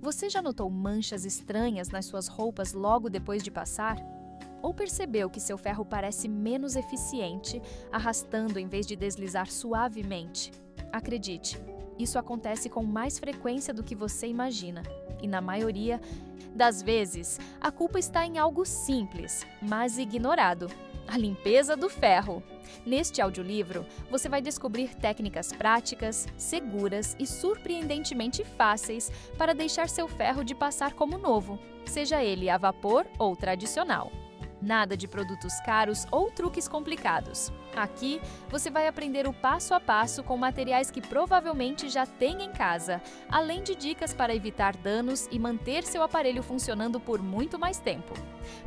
Você já notou manchas estranhas nas suas roupas logo depois de passar? Ou percebeu que seu ferro parece menos eficiente, arrastando em vez de deslizar suavemente? Acredite, isso acontece com mais frequência do que você imagina. E na maioria das vezes, a culpa está em algo simples, mas ignorado: a limpeza do ferro. Neste audiolivro, você vai descobrir técnicas práticas, seguras e surpreendentemente fáceis para deixar seu ferro de passar como novo, seja ele a vapor ou tradicional. Nada de produtos caros ou truques complicados. Aqui, você vai aprender o passo a passo com materiais que provavelmente já tem em casa, além de dicas para evitar danos e manter seu aparelho funcionando por muito mais tempo.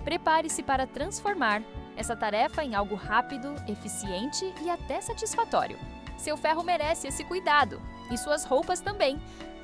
Prepare-se para transformar essa tarefa em algo rápido, eficiente e até satisfatório. Seu ferro merece esse cuidado, e suas roupas também.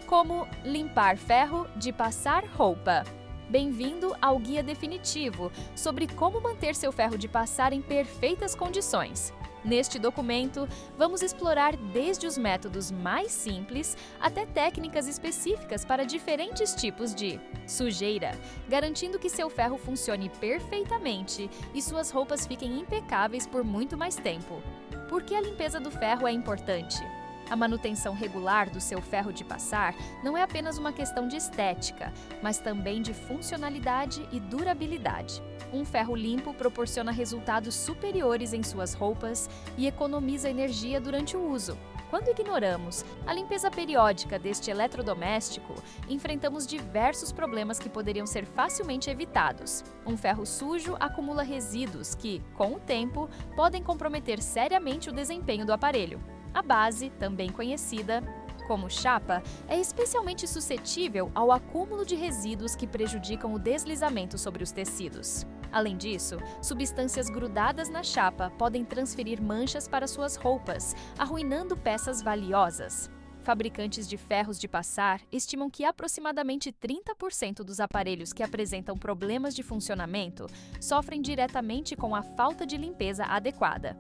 Como limpar ferro de passar roupa. Bem-vindo ao guia definitivo sobre como manter seu ferro de passar em perfeitas condições. Neste documento, vamos explorar desde os métodos mais simples até técnicas específicas para diferentes tipos de sujeira, garantindo que seu ferro funcione perfeitamente e suas roupas fiquem impecáveis por muito mais tempo. Por que a limpeza do ferro é importante? A manutenção regular do seu ferro de passar não é apenas uma questão de estética, mas também de funcionalidade e durabilidade. Um ferro limpo proporciona resultados superiores em suas roupas e economiza energia durante o uso. Quando ignoramos a limpeza periódica deste eletrodoméstico, enfrentamos diversos problemas que poderiam ser facilmente evitados. Um ferro sujo acumula resíduos que, com o tempo, podem comprometer seriamente o desempenho do aparelho. A base, também conhecida como chapa, é especialmente suscetível ao acúmulo de resíduos que prejudicam o deslizamento sobre os tecidos. Além disso, substâncias grudadas na chapa podem transferir manchas para suas roupas, arruinando peças valiosas. Fabricantes de ferros de passar estimam que aproximadamente 30% dos aparelhos que apresentam problemas de funcionamento sofrem diretamente com a falta de limpeza adequada.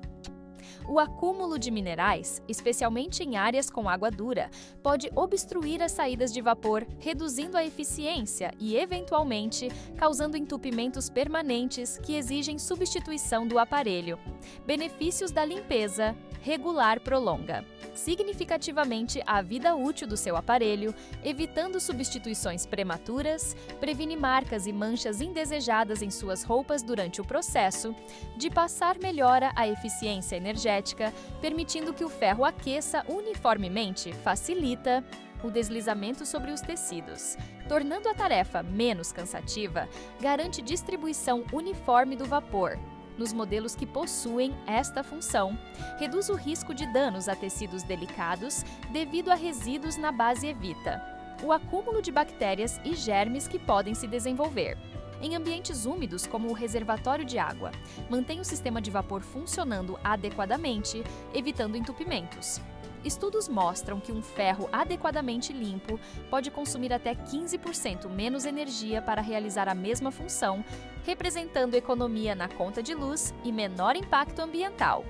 O acúmulo de minerais, especialmente em áreas com água dura, pode obstruir as saídas de vapor, reduzindo a eficiência e, eventualmente, causando entupimentos permanentes que exigem substituição do aparelho. Benefícios da limpeza regular prolonga significativamente a vida útil do seu aparelho, evitando substituições prematuras, previne marcas e manchas indesejadas em suas roupas durante o processo. De passar melhora a eficiência energética, permitindo que o ferro aqueça uniformemente, facilita o deslizamento sobre os tecidos, tornando a tarefa menos cansativa, garante distribuição uniforme do vapor. Nos modelos que possuem esta função, reduz o risco de danos a tecidos delicados devido a resíduos na base evita o acúmulo de bactérias e germes que podem se desenvolver. Em ambientes úmidos, como o reservatório de água, mantém o sistema de vapor funcionando adequadamente, evitando entupimentos. Estudos mostram que um ferro adequadamente limpo pode consumir até 15% menos energia para realizar a mesma função, representando economia na conta de luz e menor impacto ambiental.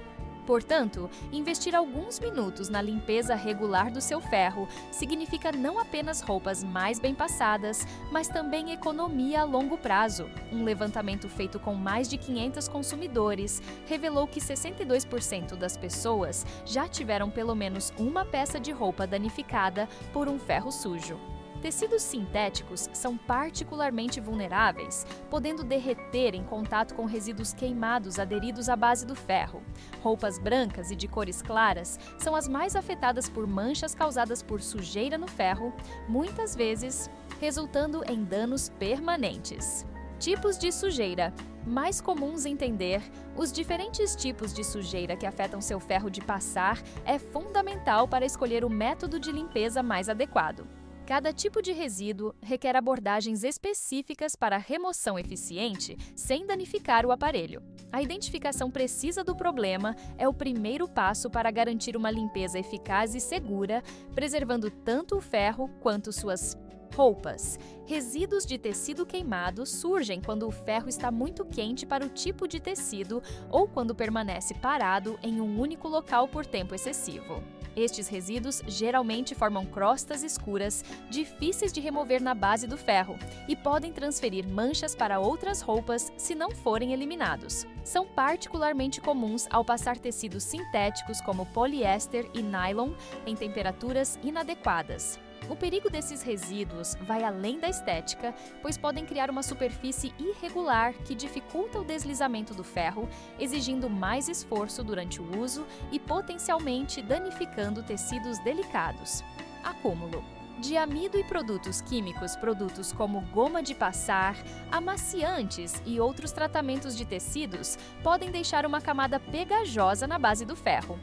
Portanto, investir alguns minutos na limpeza regular do seu ferro significa não apenas roupas mais bem passadas, mas também economia a longo prazo. Um levantamento feito com mais de 500 consumidores revelou que 62% das pessoas já tiveram pelo menos uma peça de roupa danificada por um ferro sujo. Tecidos sintéticos são particularmente vulneráveis, podendo derreter em contato com resíduos queimados aderidos à base do ferro. Roupas brancas e de cores claras são as mais afetadas por manchas causadas por sujeira no ferro, muitas vezes resultando em danos permanentes. Tipos de sujeira. Mais comuns entender os diferentes tipos de sujeira que afetam seu ferro de passar é fundamental para escolher o método de limpeza mais adequado. Cada tipo de resíduo requer abordagens específicas para remoção eficiente sem danificar o aparelho. A identificação precisa do problema é o primeiro passo para garantir uma limpeza eficaz e segura, preservando tanto o ferro quanto suas roupas. Resíduos de tecido queimado surgem quando o ferro está muito quente para o tipo de tecido ou quando permanece parado em um único local por tempo excessivo. Estes resíduos geralmente formam crostas escuras, difíceis de remover na base do ferro, e podem transferir manchas para outras roupas se não forem eliminados. São particularmente comuns ao passar tecidos sintéticos como poliéster e nylon em temperaturas inadequadas. O perigo desses resíduos vai além da estética, pois podem criar uma superfície irregular que dificulta o deslizamento do ferro, exigindo mais esforço durante o uso e potencialmente danificando tecidos delicados. Acúmulo de amido e produtos químicos, produtos como goma de passar, amaciantes e outros tratamentos de tecidos podem deixar uma camada pegajosa na base do ferro.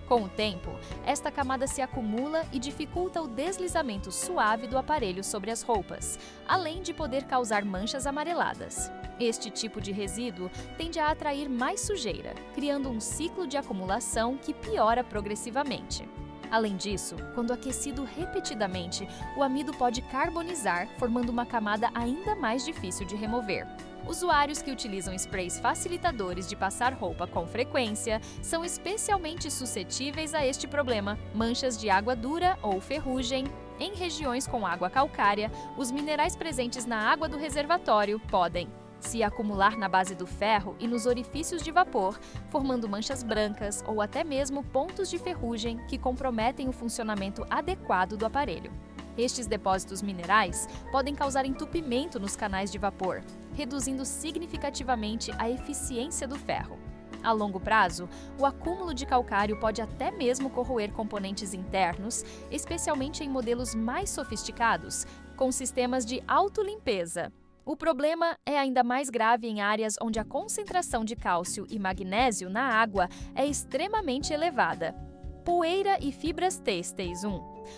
Com o tempo, esta camada se acumula e dificulta o deslizamento suave do aparelho sobre as roupas, além de poder causar manchas amareladas. Este tipo de resíduo tende a atrair mais sujeira, criando um ciclo de acumulação que piora progressivamente. Além disso, quando aquecido repetidamente, o amido pode carbonizar, formando uma camada ainda mais difícil de remover. Usuários que utilizam sprays facilitadores de passar roupa com frequência são especialmente suscetíveis a este problema. Manchas de água dura ou ferrugem. Em regiões com água calcária, os minerais presentes na água do reservatório podem se acumular na base do ferro e nos orifícios de vapor, formando manchas brancas ou até mesmo pontos de ferrugem que comprometem o funcionamento adequado do aparelho. Estes depósitos minerais podem causar entupimento nos canais de vapor, reduzindo significativamente a eficiência do ferro. A longo prazo, o acúmulo de calcário pode até mesmo corroer componentes internos, especialmente em modelos mais sofisticados, com sistemas de autolimpeza. O problema é ainda mais grave em áreas onde a concentração de cálcio e magnésio na água é extremamente elevada. Poeira e fibras têxteis.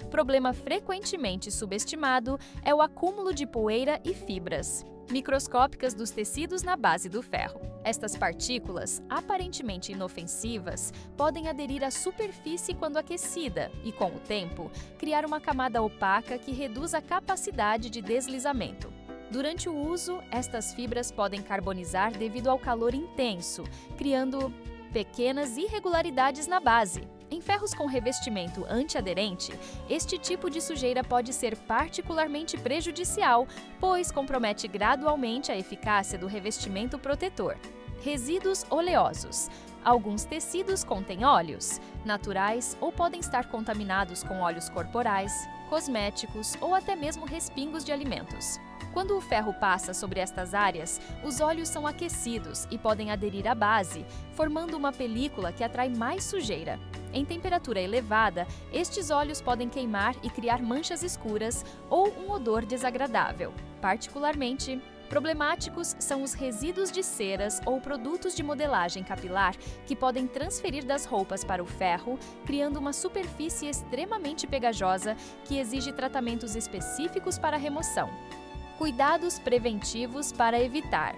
Problema frequentemente subestimado é o acúmulo de poeira e fibras microscópicas dos tecidos na base do ferro. Estas partículas, aparentemente inofensivas, podem aderir à superfície quando aquecida e, com o tempo, criar uma camada opaca que reduz a capacidade de deslizamento. Durante o uso, estas fibras podem carbonizar devido ao calor intenso, criando pequenas irregularidades na base. Em ferros com revestimento antiaderente, este tipo de sujeira pode ser particularmente prejudicial, pois compromete gradualmente a eficácia do revestimento protetor. Resíduos oleosos. Alguns tecidos contêm óleos, naturais ou podem estar contaminados com óleos corporais, cosméticos ou até mesmo respingos de alimentos. Quando o ferro passa sobre estas áreas, os óleos são aquecidos e podem aderir à base, formando uma película que atrai mais sujeira. Em temperatura elevada, estes óleos podem queimar e criar manchas escuras ou um odor desagradável. Particularmente problemáticos são os resíduos de ceras ou produtos de modelagem capilar que podem transferir das roupas para o ferro, criando uma superfície extremamente pegajosa que exige tratamentos específicos para a remoção. Cuidados preventivos para evitar.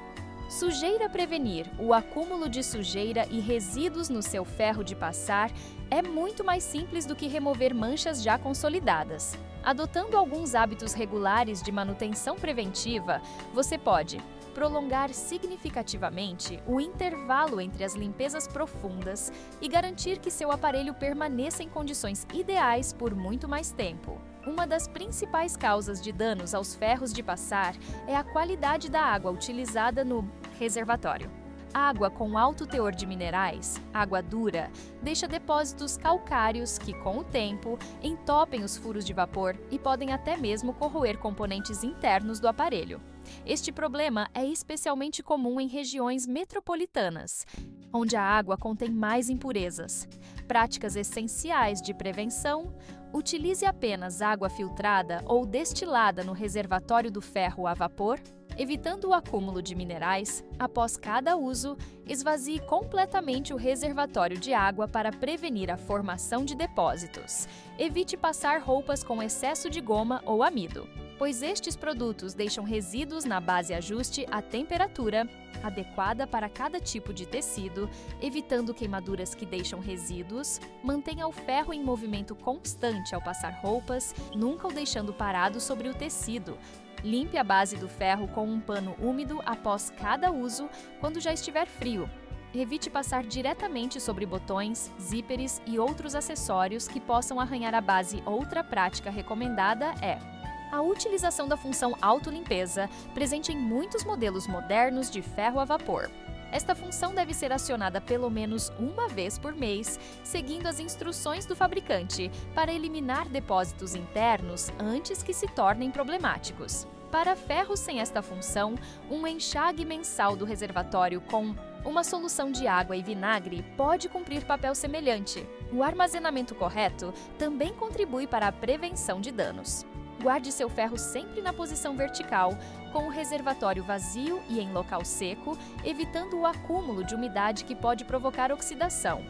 Sujeira prevenir. O acúmulo de sujeira e resíduos no seu ferro de passar é muito mais simples do que remover manchas já consolidadas. Adotando alguns hábitos regulares de manutenção preventiva, você pode prolongar significativamente o intervalo entre as limpezas profundas e garantir que seu aparelho permaneça em condições ideais por muito mais tempo. Uma das principais causas de danos aos ferros de passar é a qualidade da água utilizada no reservatório. Água com alto teor de minerais, água dura, deixa depósitos calcários que, com o tempo, entopem os furos de vapor e podem até mesmo corroer componentes internos do aparelho. Este problema é especialmente comum em regiões metropolitanas, onde a água contém mais impurezas. Práticas essenciais de prevenção: utilize apenas água filtrada ou destilada no reservatório do ferro a vapor. Evitando o acúmulo de minerais, após cada uso, esvazie completamente o reservatório de água para prevenir a formação de depósitos. Evite passar roupas com excesso de goma ou amido, pois estes produtos deixam resíduos na base. Ajuste a temperatura adequada para cada tipo de tecido, evitando queimaduras que deixam resíduos. Mantenha o ferro em movimento constante ao passar roupas, nunca o deixando parado sobre o tecido. Limpe a base do ferro com um pano úmido após cada uso, quando já estiver frio. Evite passar diretamente sobre botões, zíperes e outros acessórios que possam arranhar a base. Outra prática recomendada é a utilização da função autolimpeza, presente em muitos modelos modernos de ferro a vapor. Esta função deve ser acionada pelo menos uma vez por mês, seguindo as instruções do fabricante, para eliminar depósitos internos antes que se tornem problemáticos. Para ferros sem esta função, um enxágue mensal do reservatório com uma solução de água e vinagre pode cumprir papel semelhante. O armazenamento correto também contribui para a prevenção de danos. Guarde seu ferro sempre na posição vertical, com o reservatório vazio e em local seco, evitando o acúmulo de umidade que pode provocar oxidação.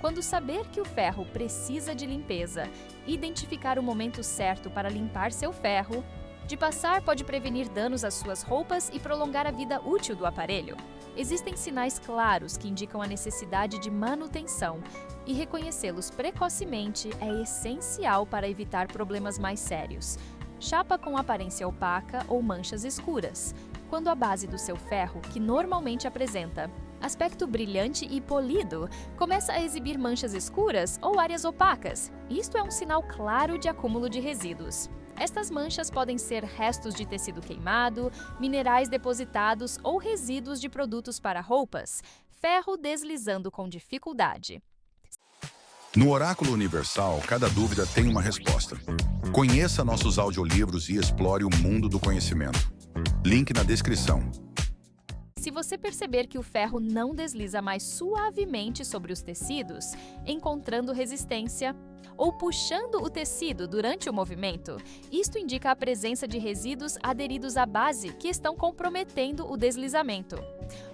Quando saber que o ferro precisa de limpeza, identificar o momento certo para limpar seu ferro de passar pode prevenir danos às suas roupas e prolongar a vida útil do aparelho. Existem sinais claros que indicam a necessidade de manutenção, e reconhecê-los precocemente é essencial para evitar problemas mais sérios. Chapa com aparência opaca ou manchas escuras. Quando a base do seu ferro, que normalmente apresenta aspecto brilhante e polido, começa a exibir manchas escuras ou áreas opacas, isto é um sinal claro de acúmulo de resíduos. Estas manchas podem ser restos de tecido queimado, minerais depositados ou resíduos de produtos para roupas, ferro deslizando com dificuldade. No Oráculo Universal, cada dúvida tem uma resposta. Conheça nossos audiolivros e explore o mundo do conhecimento. Link na descrição. Se você perceber que o ferro não desliza mais suavemente sobre os tecidos, encontrando resistência, ou puxando o tecido durante o movimento, isto indica a presença de resíduos aderidos à base que estão comprometendo o deslizamento.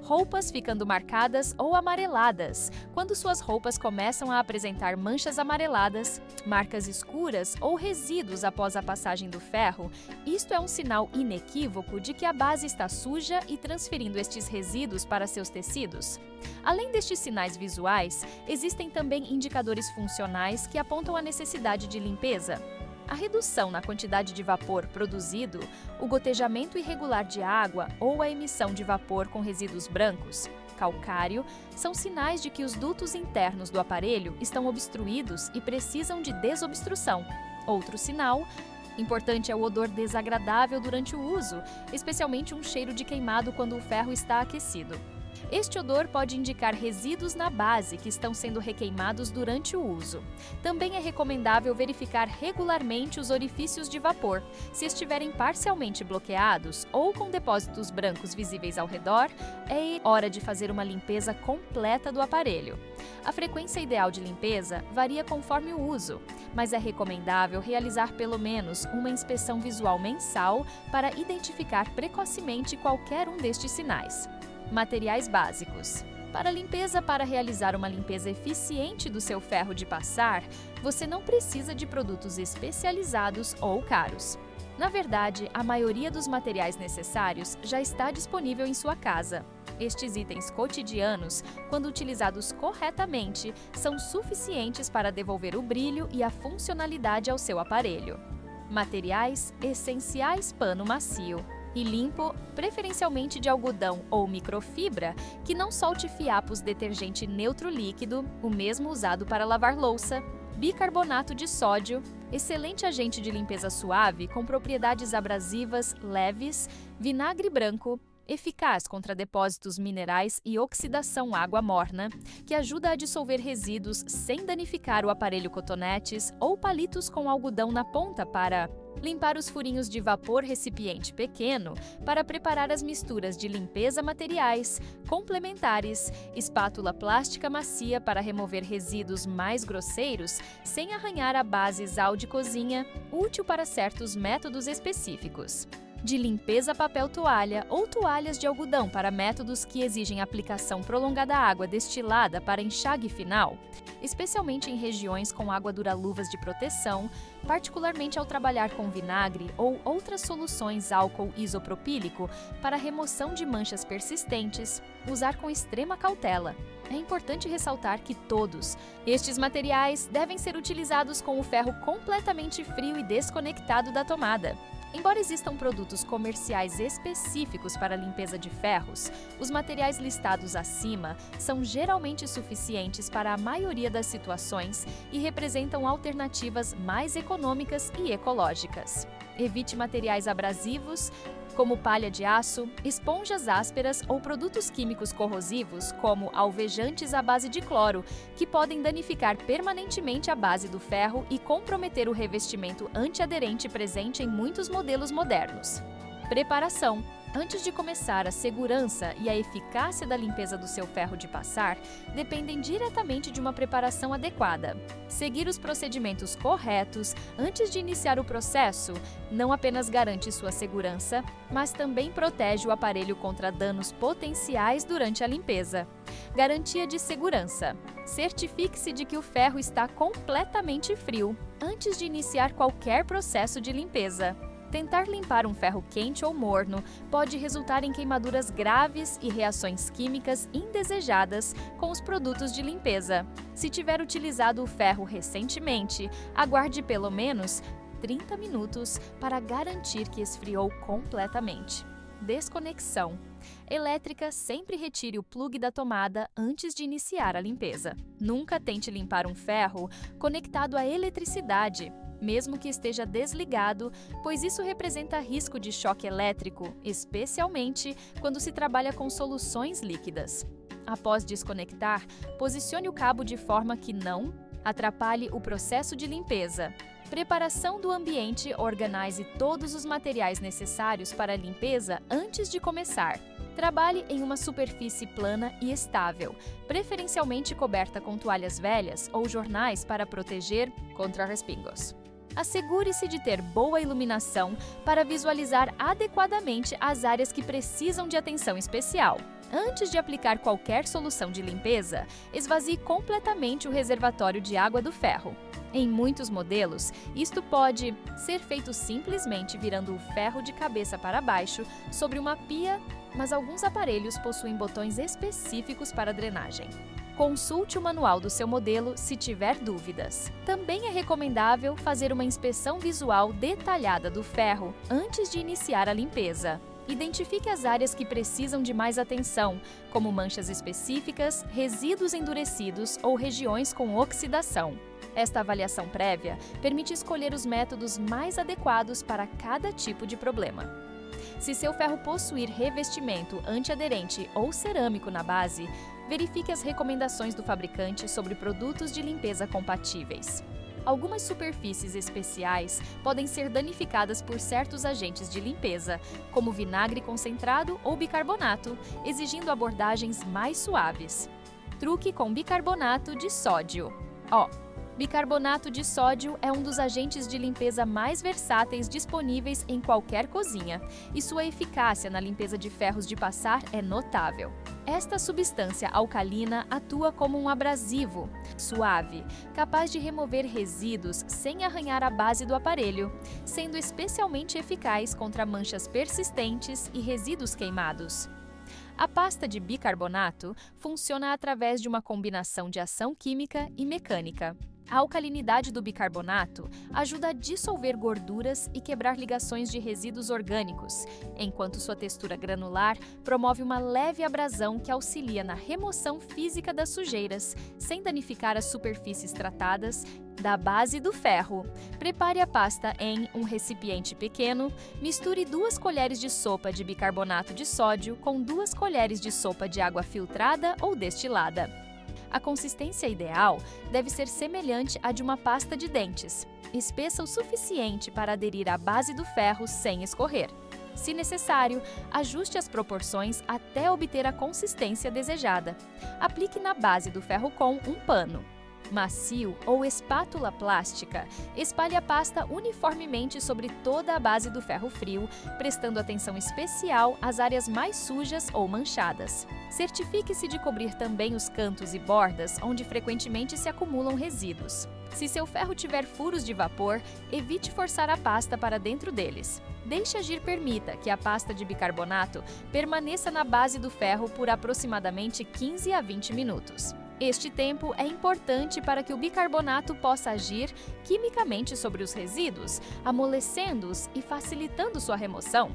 Roupas ficando marcadas ou amareladas. Quando suas roupas começam a apresentar manchas amareladas, marcas escuras ou resíduos após a passagem do ferro, isto é um sinal inequívoco de que a base está suja e transferindo estes resíduos para seus tecidos. Além destes sinais visuais, existem também indicadores funcionais que apontam a necessidade de limpeza. A redução na quantidade de vapor produzido, o gotejamento irregular de água ou a emissão de vapor com resíduos brancos, calcário, são sinais de que os dutos internos do aparelho estão obstruídos e precisam de desobstrução. Outro sinal importante é o odor desagradável durante o uso, especialmente um cheiro de queimado quando o ferro está aquecido. Este odor pode indicar resíduos na base que estão sendo requeimados durante o uso. Também é recomendável verificar regularmente os orifícios de vapor. Se estiverem parcialmente bloqueados ou com depósitos brancos visíveis ao redor, é hora de fazer uma limpeza completa do aparelho. A frequência ideal de limpeza varia conforme o uso, mas é recomendável realizar pelo menos uma inspeção visual mensal para identificar precocemente qualquer um destes sinais. Materiais básicos. Para realizar uma limpeza eficiente do seu ferro de passar, você não precisa de produtos especializados ou caros. Na verdade, a maioria dos materiais necessários já está disponível em sua casa. Estes itens cotidianos, quando utilizados corretamente, são suficientes para devolver o brilho e a funcionalidade ao seu aparelho. Materiais essenciais: pano macio e limpo, preferencialmente de algodão ou microfibra, que não solte fiapos. Detergente neutro líquido, o mesmo usado para lavar louça. Bicarbonato de sódio, excelente agente de limpeza suave com propriedades abrasivas leves. Vinagre branco, eficaz contra depósitos minerais e oxidação água morna, que ajuda a dissolver resíduos sem danificar o aparelho. Cotonetes ou palitos com algodão na ponta para limpar os furinhos de vapor. Recipiente pequeno para preparar as misturas de limpeza. Materiais complementares: espátula plástica macia para remover resíduos mais grosseiros sem arranhar a base. Sal de cozinha, útil para certos métodos específicos. De limpeza: papel toalha ou toalhas de algodão para métodos que exigem aplicação prolongada. Água destilada para enxágue final, especialmente em regiões com água dura. Luvas de proteção, particularmente ao trabalhar com vinagre ou outras soluções. Álcool isopropílico para remoção de manchas persistentes. Usar com extrema cautela. É importante ressaltar que todos estes materiais devem ser utilizados com o ferro completamente frio e desconectado da tomada. Embora existam produtos comerciais específicos para a limpeza de ferros, os materiais listados acima são geralmente suficientes para a maioria das situações e representam alternativas mais econômicas e ecológicas. Evite materiais abrasivos, como palha de aço, esponjas ásperas ou produtos químicos corrosivos, como alvejantes à base de cloro, que podem danificar permanentemente a base do ferro e comprometer o revestimento antiaderente presente em muitos modelos modernos. Preparação. Antes de começar, a segurança e a eficácia da limpeza do seu ferro de passar dependem diretamente de uma preparação adequada. Seguir os procedimentos corretos antes de iniciar o processo não apenas garante sua segurança, mas também protege o aparelho contra danos potenciais durante a limpeza. Garantia de segurança. Certifique-se de que o ferro está completamente frio antes de iniciar qualquer processo de limpeza. Tentar limpar um ferro quente ou morno pode resultar em queimaduras graves e reações químicas indesejadas com os produtos de limpeza. Se tiver utilizado o ferro recentemente, aguarde pelo menos 30 minutos para garantir que esfriou completamente. Desconexão. Elétrica, sempre retire o plugue da tomada antes de iniciar a limpeza. Nunca tente limpar um ferro conectado à eletricidade, mesmo que esteja desligado, pois isso representa risco de choque elétrico, especialmente quando se trabalha com soluções líquidas. Após desconectar, posicione o cabo de forma que não atrapalhe o processo de limpeza. Preparação do ambiente. Organize todos os materiais necessários para a limpeza antes de começar. Trabalhe em uma superfície plana e estável, preferencialmente coberta com toalhas velhas ou jornais para proteger contra respingos. Assegure-se de ter boa iluminação para visualizar adequadamente as áreas que precisam de atenção especial. Antes de aplicar qualquer solução de limpeza, esvazie completamente o reservatório de água do ferro. Em muitos modelos, isto pode ser feito simplesmente virando o ferro de cabeça para baixo sobre uma pia, mas alguns aparelhos possuem botões específicos para drenagem. Consulte o manual do seu modelo se tiver dúvidas. Também é recomendável fazer uma inspeção visual detalhada do ferro antes de iniciar a limpeza. Identifique as áreas que precisam de mais atenção, como manchas específicas, resíduos endurecidos ou regiões com oxidação. Esta avaliação prévia permite escolher os métodos mais adequados para cada tipo de problema. Se seu ferro possuir revestimento antiaderente ou cerâmico na base, verifique as recomendações do fabricante sobre produtos de limpeza compatíveis. Algumas superfícies especiais podem ser danificadas por certos agentes de limpeza, como vinagre concentrado ou bicarbonato, exigindo abordagens mais suaves. Truque com bicarbonato de sódio. Bicarbonato de sódio é um dos agentes de limpeza mais versáteis disponíveis em qualquer cozinha, e sua eficácia na limpeza de ferros de passar é notável. Esta substância alcalina atua como um abrasivo, suave, capaz de remover resíduos sem arranhar a base do aparelho, sendo especialmente eficaz contra manchas persistentes e resíduos queimados. A pasta de bicarbonato funciona através de uma combinação de ação química e mecânica. A alcalinidade do bicarbonato ajuda a dissolver gorduras e quebrar ligações de resíduos orgânicos, enquanto sua textura granular promove uma leve abrasão que auxilia na remoção física das sujeiras, sem danificar as superfícies tratadas da base do ferro. Prepare a pasta em um recipiente pequeno, misture 2 colheres de sopa de bicarbonato de sódio com 2 colheres de sopa de água filtrada ou destilada. A consistência ideal deve ser semelhante à de uma pasta de dentes, espessa o suficiente para aderir à base do ferro sem escorrer. Se necessário, ajuste as proporções até obter a consistência desejada. Aplique na base do ferro com um pano macio ou espátula plástica. Espalhe a pasta uniformemente sobre toda a base do ferro frio, prestando atenção especial às áreas mais sujas ou manchadas. Certifique-se de cobrir também os cantos e bordas onde frequentemente se acumulam resíduos. Se seu ferro tiver furos de vapor, evite forçar a pasta para dentro deles. Deixe agir, permita que a pasta de bicarbonato permaneça na base do ferro por aproximadamente 15 a 20 minutos. Este tempo é importante para que o bicarbonato possa agir quimicamente sobre os resíduos, amolecendo-os e facilitando sua remoção.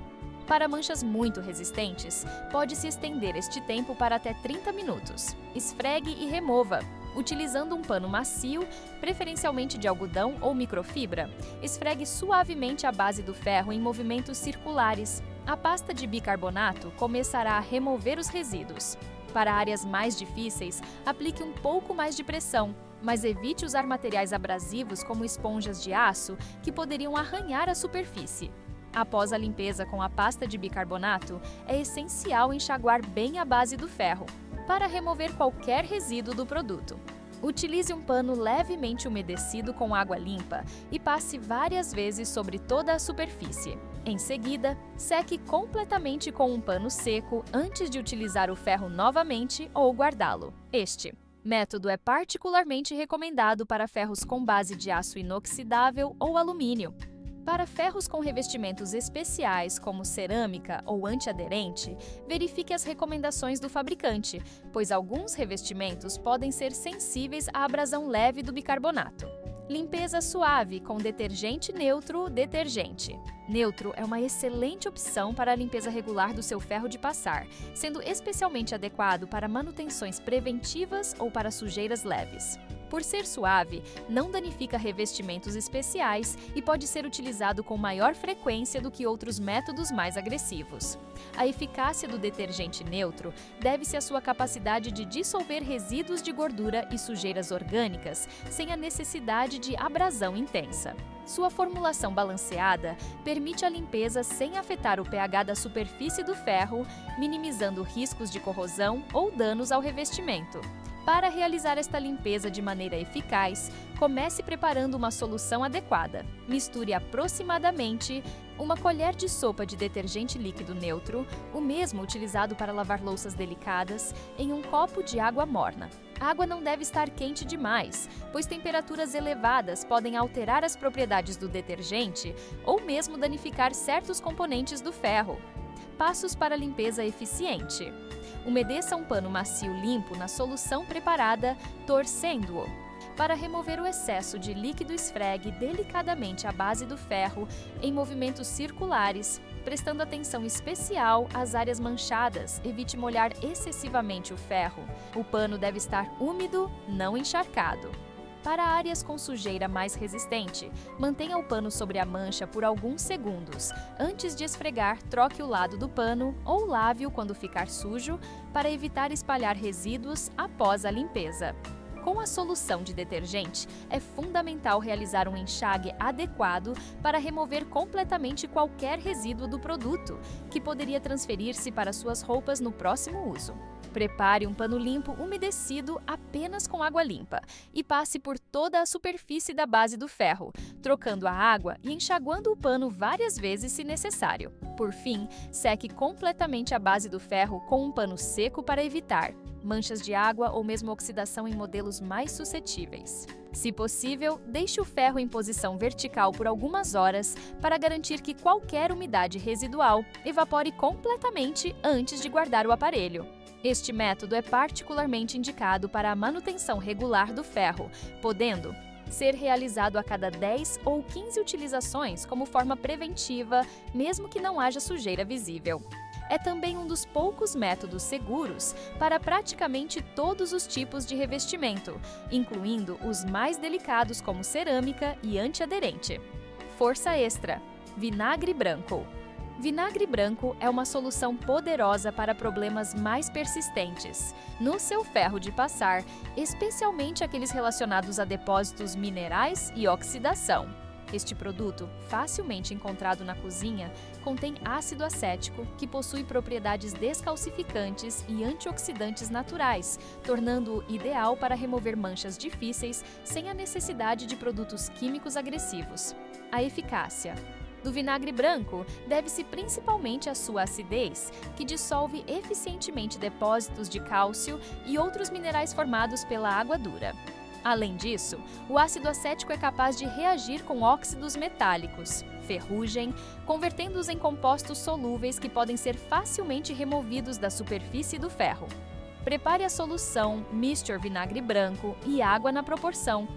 Para manchas muito resistentes, pode-se estender este tempo para até 30 minutos. Esfregue e remova. Utilizando um pano macio, preferencialmente de algodão ou microfibra, esfregue suavemente a base do ferro em movimentos circulares. A pasta de bicarbonato começará a remover os resíduos. Para áreas mais difíceis, aplique um pouco mais de pressão, mas evite usar materiais abrasivos como esponjas de aço que poderiam arranhar a superfície. Após a limpeza com a pasta de bicarbonato, é essencial enxaguar bem a base do ferro, para remover qualquer resíduo do produto. Utilize um pano levemente umedecido com água limpa e passe várias vezes sobre toda a superfície. Em seguida, seque completamente com um pano seco antes de utilizar o ferro novamente ou guardá-lo. Este método é particularmente recomendado para ferros com base de aço inoxidável ou alumínio. Para ferros com revestimentos especiais, como cerâmica ou antiaderente, verifique as recomendações do fabricante, pois alguns revestimentos podem ser sensíveis à abrasão leve do bicarbonato. Limpeza suave com detergente neutro detergente. Neutro é uma excelente opção para a limpeza regular do seu ferro de passar, sendo especialmente adequado para manutenções preventivas ou para sujeiras leves. Por ser suave, não danifica revestimentos especiais e pode ser utilizado com maior frequência do que outros métodos mais agressivos. A eficácia do detergente neutro deve-se à sua capacidade de dissolver resíduos de gordura e sujeiras orgânicas sem a necessidade de abrasão intensa. Sua formulação balanceada permite a limpeza sem afetar o pH da superfície do ferro, minimizando riscos de corrosão ou danos ao revestimento. Para realizar esta limpeza de maneira eficaz, comece preparando uma solução adequada. Misture aproximadamente uma colher de sopa de detergente líquido neutro, o mesmo utilizado para lavar louças delicadas, em um copo de água morna. A água não deve estar quente demais, pois temperaturas elevadas podem alterar as propriedades do detergente ou mesmo danificar certos componentes do ferro. Passos para limpeza eficiente. Umedeça um pano macio limpo na solução preparada, torcendo-o. Para remover o excesso de líquido, esfregue delicadamente a base do ferro em movimentos circulares, prestando atenção especial às áreas manchadas. Evite molhar excessivamente o ferro. O pano deve estar úmido, não encharcado. Para áreas com sujeira mais resistente, mantenha o pano sobre a mancha por alguns segundos. Antes de esfregar, troque o lado do pano ou lave-o quando ficar sujo para evitar espalhar resíduos após a limpeza. Com a solução de detergente, é fundamental realizar um enxague adequado para remover completamente qualquer resíduo do produto, que poderia transferir-se para suas roupas no próximo uso. Prepare um pano limpo umedecido apenas com água limpa e passe por toda a superfície da base do ferro, trocando a água e enxaguando o pano várias vezes se necessário. Por fim, seque completamente a base do ferro com um pano seco para evitar manchas de água ou mesmo oxidação em modelos mais suscetíveis. Se possível, deixe o ferro em posição vertical por algumas horas para garantir que qualquer umidade residual evapore completamente antes de guardar o aparelho. Este método é particularmente indicado para a manutenção regular do ferro, podendo ser realizado a cada 10 ou 15 utilizações como forma preventiva, mesmo que não haja sujeira visível. É também um dos poucos métodos seguros para praticamente todos os tipos de revestimento, incluindo os mais delicados como cerâmica e antiaderente. Força extra: vinagre branco. Vinagre branco é uma solução poderosa para problemas mais persistentes no seu ferro de passar, especialmente aqueles relacionados a depósitos minerais e oxidação. Este produto, facilmente encontrado na cozinha, contém ácido acético, que possui propriedades descalcificantes e antioxidantes naturais, tornando-o ideal para remover manchas difíceis sem a necessidade de produtos químicos agressivos. A eficácia do vinagre branco deve-se principalmente à sua acidez, que dissolve eficientemente depósitos de cálcio e outros minerais formados pela água dura. Além disso, o ácido acético é capaz de reagir com óxidos metálicos, ferrugem, convertendo-os em compostos solúveis que podem ser facilmente removidos da superfície do ferro. Prepare a solução, mixture vinagre branco e água na proporção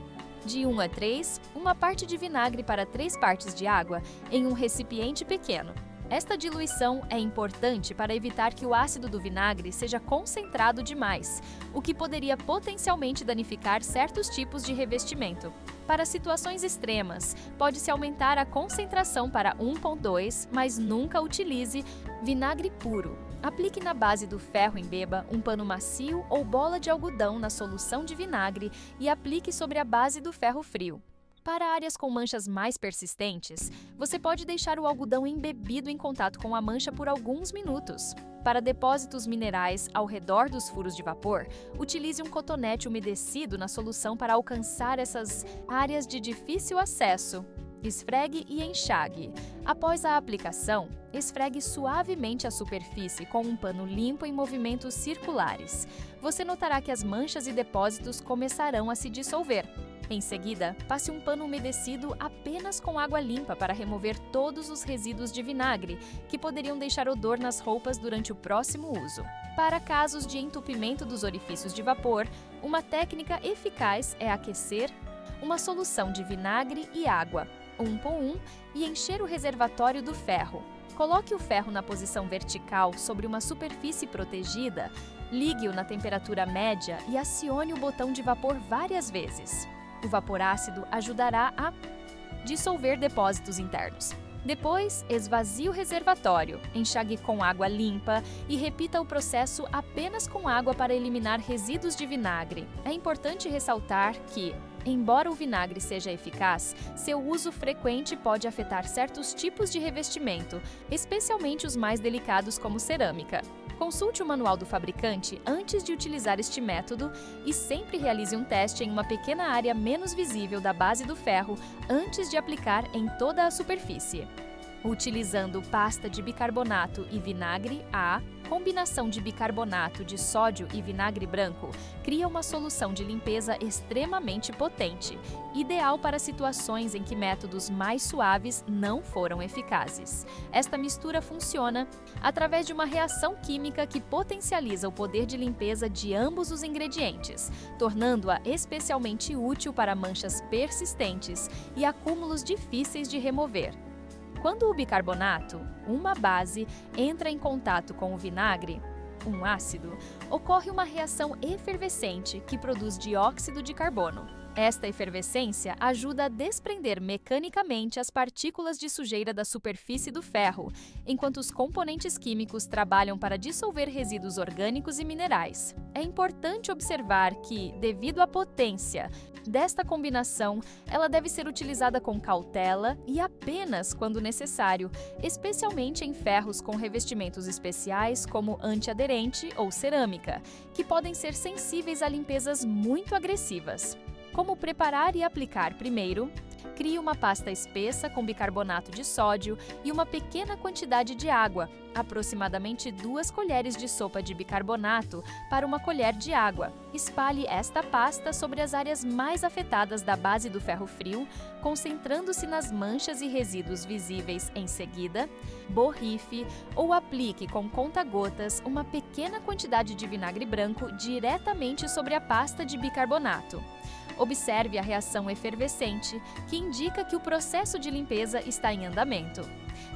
de 1 a 3, uma parte de vinagre para 3 partes de água em um recipiente pequeno. Esta diluição é importante para evitar que o ácido do vinagre seja concentrado demais, o que poderia potencialmente danificar certos tipos de revestimento. Para situações extremas, pode-se aumentar a concentração para 1,2, mas nunca utilize vinagre puro. Aplique na base do ferro em beba um pano macio ou bola de algodão na solução de vinagre e aplique sobre a base do ferro frio. Para áreas com manchas mais persistentes, você pode deixar o algodão embebido em contato com a mancha por alguns minutos. Para depósitos minerais ao redor dos furos de vapor, utilize um cotonete umedecido na solução para alcançar essas áreas de difícil acesso. Esfregue e enxague. Após a aplicação, esfregue suavemente a superfície com um pano limpo em movimentos circulares. Você notará que as manchas e depósitos começarão a se dissolver. Em seguida, passe um pano umedecido apenas com água limpa para remover todos os resíduos de vinagre, que poderiam deixar odor nas roupas durante o próximo uso. Para casos de entupimento dos orifícios de vapor, uma técnica eficaz é aquecer uma solução de vinagre e água, 1:1, e encher o reservatório do ferro. Coloque o ferro na posição vertical sobre uma superfície protegida, ligue-o na temperatura média e acione o botão de vapor várias vezes. O vapor ácido ajudará a dissolver depósitos internos. Depois, esvazie o reservatório, enxague com água limpa e repita o processo apenas com água para eliminar resíduos de vinagre. É importante ressaltar que, embora o vinagre seja eficaz, seu uso frequente pode afetar certos tipos de revestimento, especialmente os mais delicados como cerâmica. Consulte o manual do fabricante antes de utilizar este método e sempre realize um teste em uma pequena área menos visível da base do ferro antes de aplicar em toda a superfície. Utilizando pasta de bicarbonato e vinagre, a combinação de bicarbonato de sódio e vinagre branco cria uma solução de limpeza extremamente potente, ideal para situações em que métodos mais suaves não foram eficazes. Esta mistura funciona através de uma reação química que potencializa o poder de limpeza de ambos os ingredientes, tornando-a especialmente útil para manchas persistentes e acúmulos difíceis de remover. Quando o bicarbonato, uma base, entra em contato com o vinagre, um ácido, ocorre uma reação efervescente que produz dióxido de carbono. Esta efervescência ajuda a desprender mecanicamente as partículas de sujeira da superfície do ferro, enquanto os componentes químicos trabalham para dissolver resíduos orgânicos e minerais. É importante observar que, devido à potência desta combinação, ela deve ser utilizada com cautela e apenas quando necessário, especialmente em ferros com revestimentos especiais como antiaderente ou cerâmica, que podem ser sensíveis a limpezas muito agressivas. Como preparar e aplicar primeiro? Crie uma pasta espessa com bicarbonato de sódio e uma pequena quantidade de água, aproximadamente 2 colheres de sopa de bicarbonato para 1 colher de água. Espalhe esta pasta sobre as áreas mais afetadas da base do ferro frio, concentrando-se nas manchas e resíduos visíveis em seguida. Borrife ou aplique com conta-gotas uma pequena quantidade de vinagre branco diretamente sobre a pasta de bicarbonato. Observe a reação efervescente, que indica que o processo de limpeza está em andamento.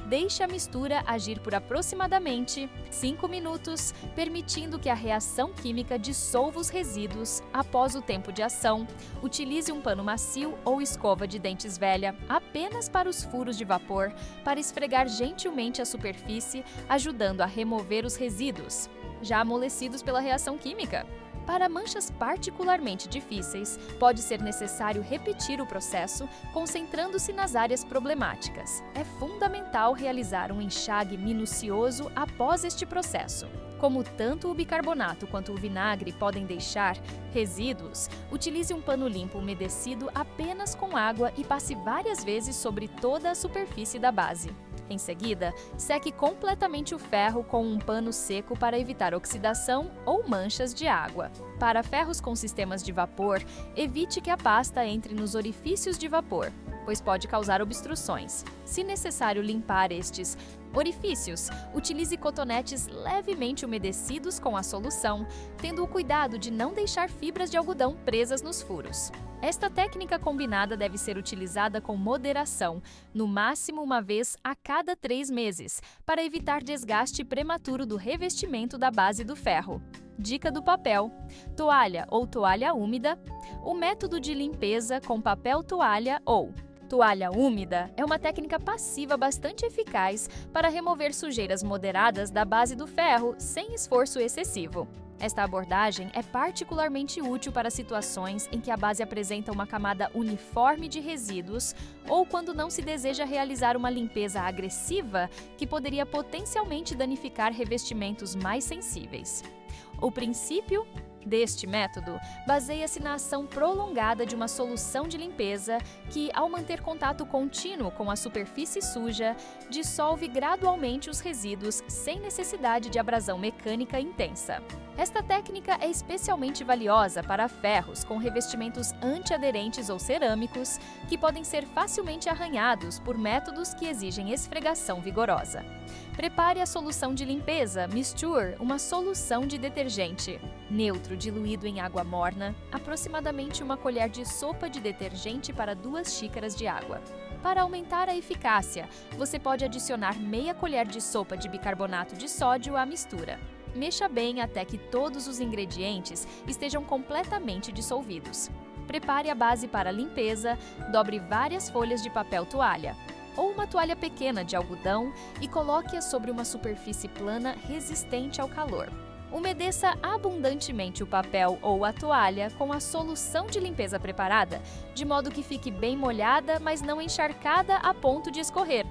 Deixe a mistura agir por aproximadamente 5 minutos, permitindo que a reação química dissolva os resíduos. Após o tempo de ação, utilize um pano macio ou escova de dentes velha apenas para os furos de vapor, para esfregar gentilmente a superfície, ajudando a remover os resíduos, já amolecidos pela reação química. Para manchas particularmente difíceis, pode ser necessário repetir o processo, concentrando-se nas áreas problemáticas. É fundamental realizar um enxague minucioso após este processo. Como tanto o bicarbonato quanto o vinagre podem deixar resíduos, utilize um pano limpo umedecido apenas com água e passe várias vezes sobre toda a superfície da base. Em seguida, seque completamente o ferro com um pano seco para evitar oxidação ou manchas de água. Para ferros com sistemas de vapor, evite que a pasta entre nos orifícios de vapor. pois pode causar obstruções. Se necessário limpar estes orifícios, utilize cotonetes levemente umedecidos com a solução, tendo o cuidado de não deixar fibras de algodão presas nos furos. Esta técnica combinada deve ser utilizada com moderação, no máximo uma vez a cada 3 meses, para evitar desgaste prematuro do revestimento da base do ferro. Dica do papel: toalha ou toalha úmida. O método de limpeza com papel toalha ou toalha úmida é uma técnica passiva bastante eficaz para remover sujeiras moderadas da base do ferro sem esforço excessivo. Esta abordagem é particularmente útil para situações em que a base apresenta uma camada uniforme de resíduos ou quando não se deseja realizar uma limpeza agressiva que poderia potencialmente danificar revestimentos mais sensíveis. O princípio deste método baseia-se na ação prolongada de uma solução de limpeza que, ao manter contato contínuo com a superfície suja, dissolve gradualmente os resíduos sem necessidade de abrasão mecânica intensa. Esta técnica é especialmente valiosa para ferros com revestimentos antiaderentes ou cerâmicos que podem ser facilmente arranhados por métodos que exigem esfregação vigorosa. Prepare a solução de limpeza Misture, uma solução de detergente neutro diluído em água morna, aproximadamente uma colher de sopa de detergente para 2 xícaras de água. Para aumentar a eficácia, você pode adicionar meia colher de sopa de bicarbonato de sódio à mistura. Mexa bem até que todos os ingredientes estejam completamente dissolvidos. Prepare a base para a limpeza, dobre várias folhas de papel toalha ou uma toalha pequena de algodão e coloque-a sobre uma superfície plana resistente ao calor. Umedeça abundantemente o papel ou a toalha com a solução de limpeza preparada, de modo que fique bem molhada, mas não encharcada a ponto de escorrer.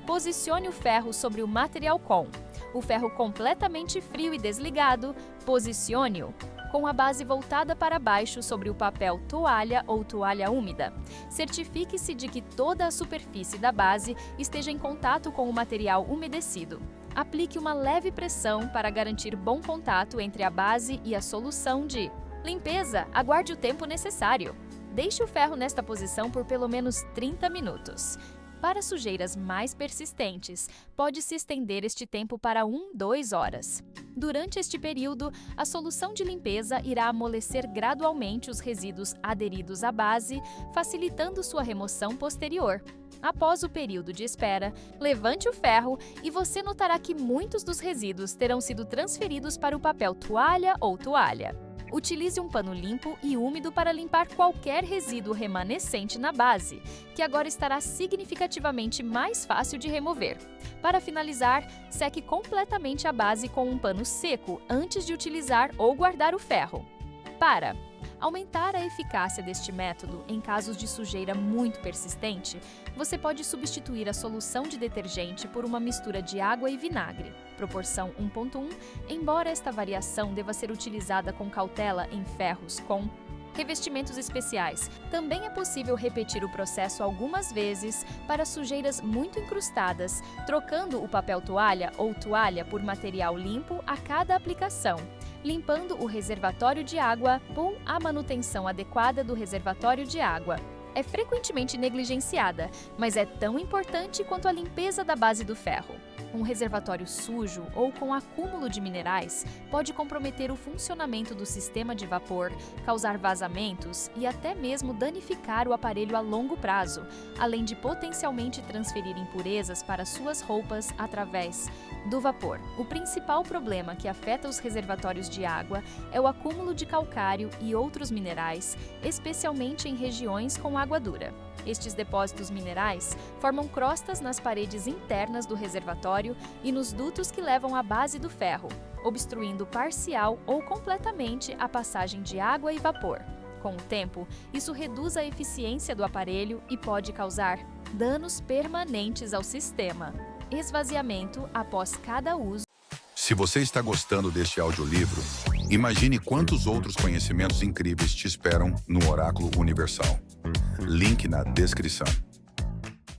Posicione o ferro sobre o material com o ferro completamente frio e desligado, posicione-o com a base voltada para baixo sobre o papel toalha ou toalha úmida. Certifique-se de que toda a superfície da base esteja em contato com o material umedecido. Aplique uma leve pressão para garantir bom contato entre a base e a solução de limpeza. Aguarde o tempo necessário. Deixe o ferro nesta posição por pelo menos 30 minutos. Para sujeiras mais persistentes, pode-se estender este tempo para 2 horas. Durante este período, a solução de limpeza irá amolecer gradualmente os resíduos aderidos à base, facilitando sua remoção posterior. Após o período de espera, levante o ferro e você notará que muitos dos resíduos terão sido transferidos para o papel toalha ou toalha. Utilize um pano limpo e úmido para limpar qualquer resíduo remanescente na base, que agora estará significativamente mais fácil de remover. Para finalizar, seque completamente a base com um pano seco antes de utilizar ou guardar o ferro. Para aumentar a eficácia deste método em casos de sujeira muito persistente, você pode substituir a solução de detergente por uma mistura de água e vinagre, proporção 1:1, embora esta variação deva ser utilizada com cautela em ferros com revestimentos especiais. Também é possível repetir o processo algumas vezes para sujeiras muito incrustadas, trocando o papel toalha ou toalha por material limpo a cada aplicação, limpando o reservatório de água com a manutenção adequada do reservatório de água. É frequentemente negligenciada, mas é tão importante quanto a limpeza da base do ferro. Um reservatório sujo ou com acúmulo de minerais pode comprometer o funcionamento do sistema de vapor, causar vazamentos e até mesmo danificar o aparelho a longo prazo, além de potencialmente transferir impurezas para suas roupas através do vapor. O principal problema que afeta os reservatórios de água é o acúmulo de calcário e outros minerais, especialmente em regiões com água dura. Estes depósitos minerais formam crostas nas paredes internas do reservatório e nos dutos que levam à base do ferro, obstruindo parcial ou completamente a passagem de água e vapor. Com o tempo, isso reduz a eficiência do aparelho e pode causar danos permanentes ao sistema. Esvaziamento após cada uso. Se você está gostando deste audiolivro, imagine quantos outros conhecimentos incríveis te esperam no Oráculo Universal. Link na descrição.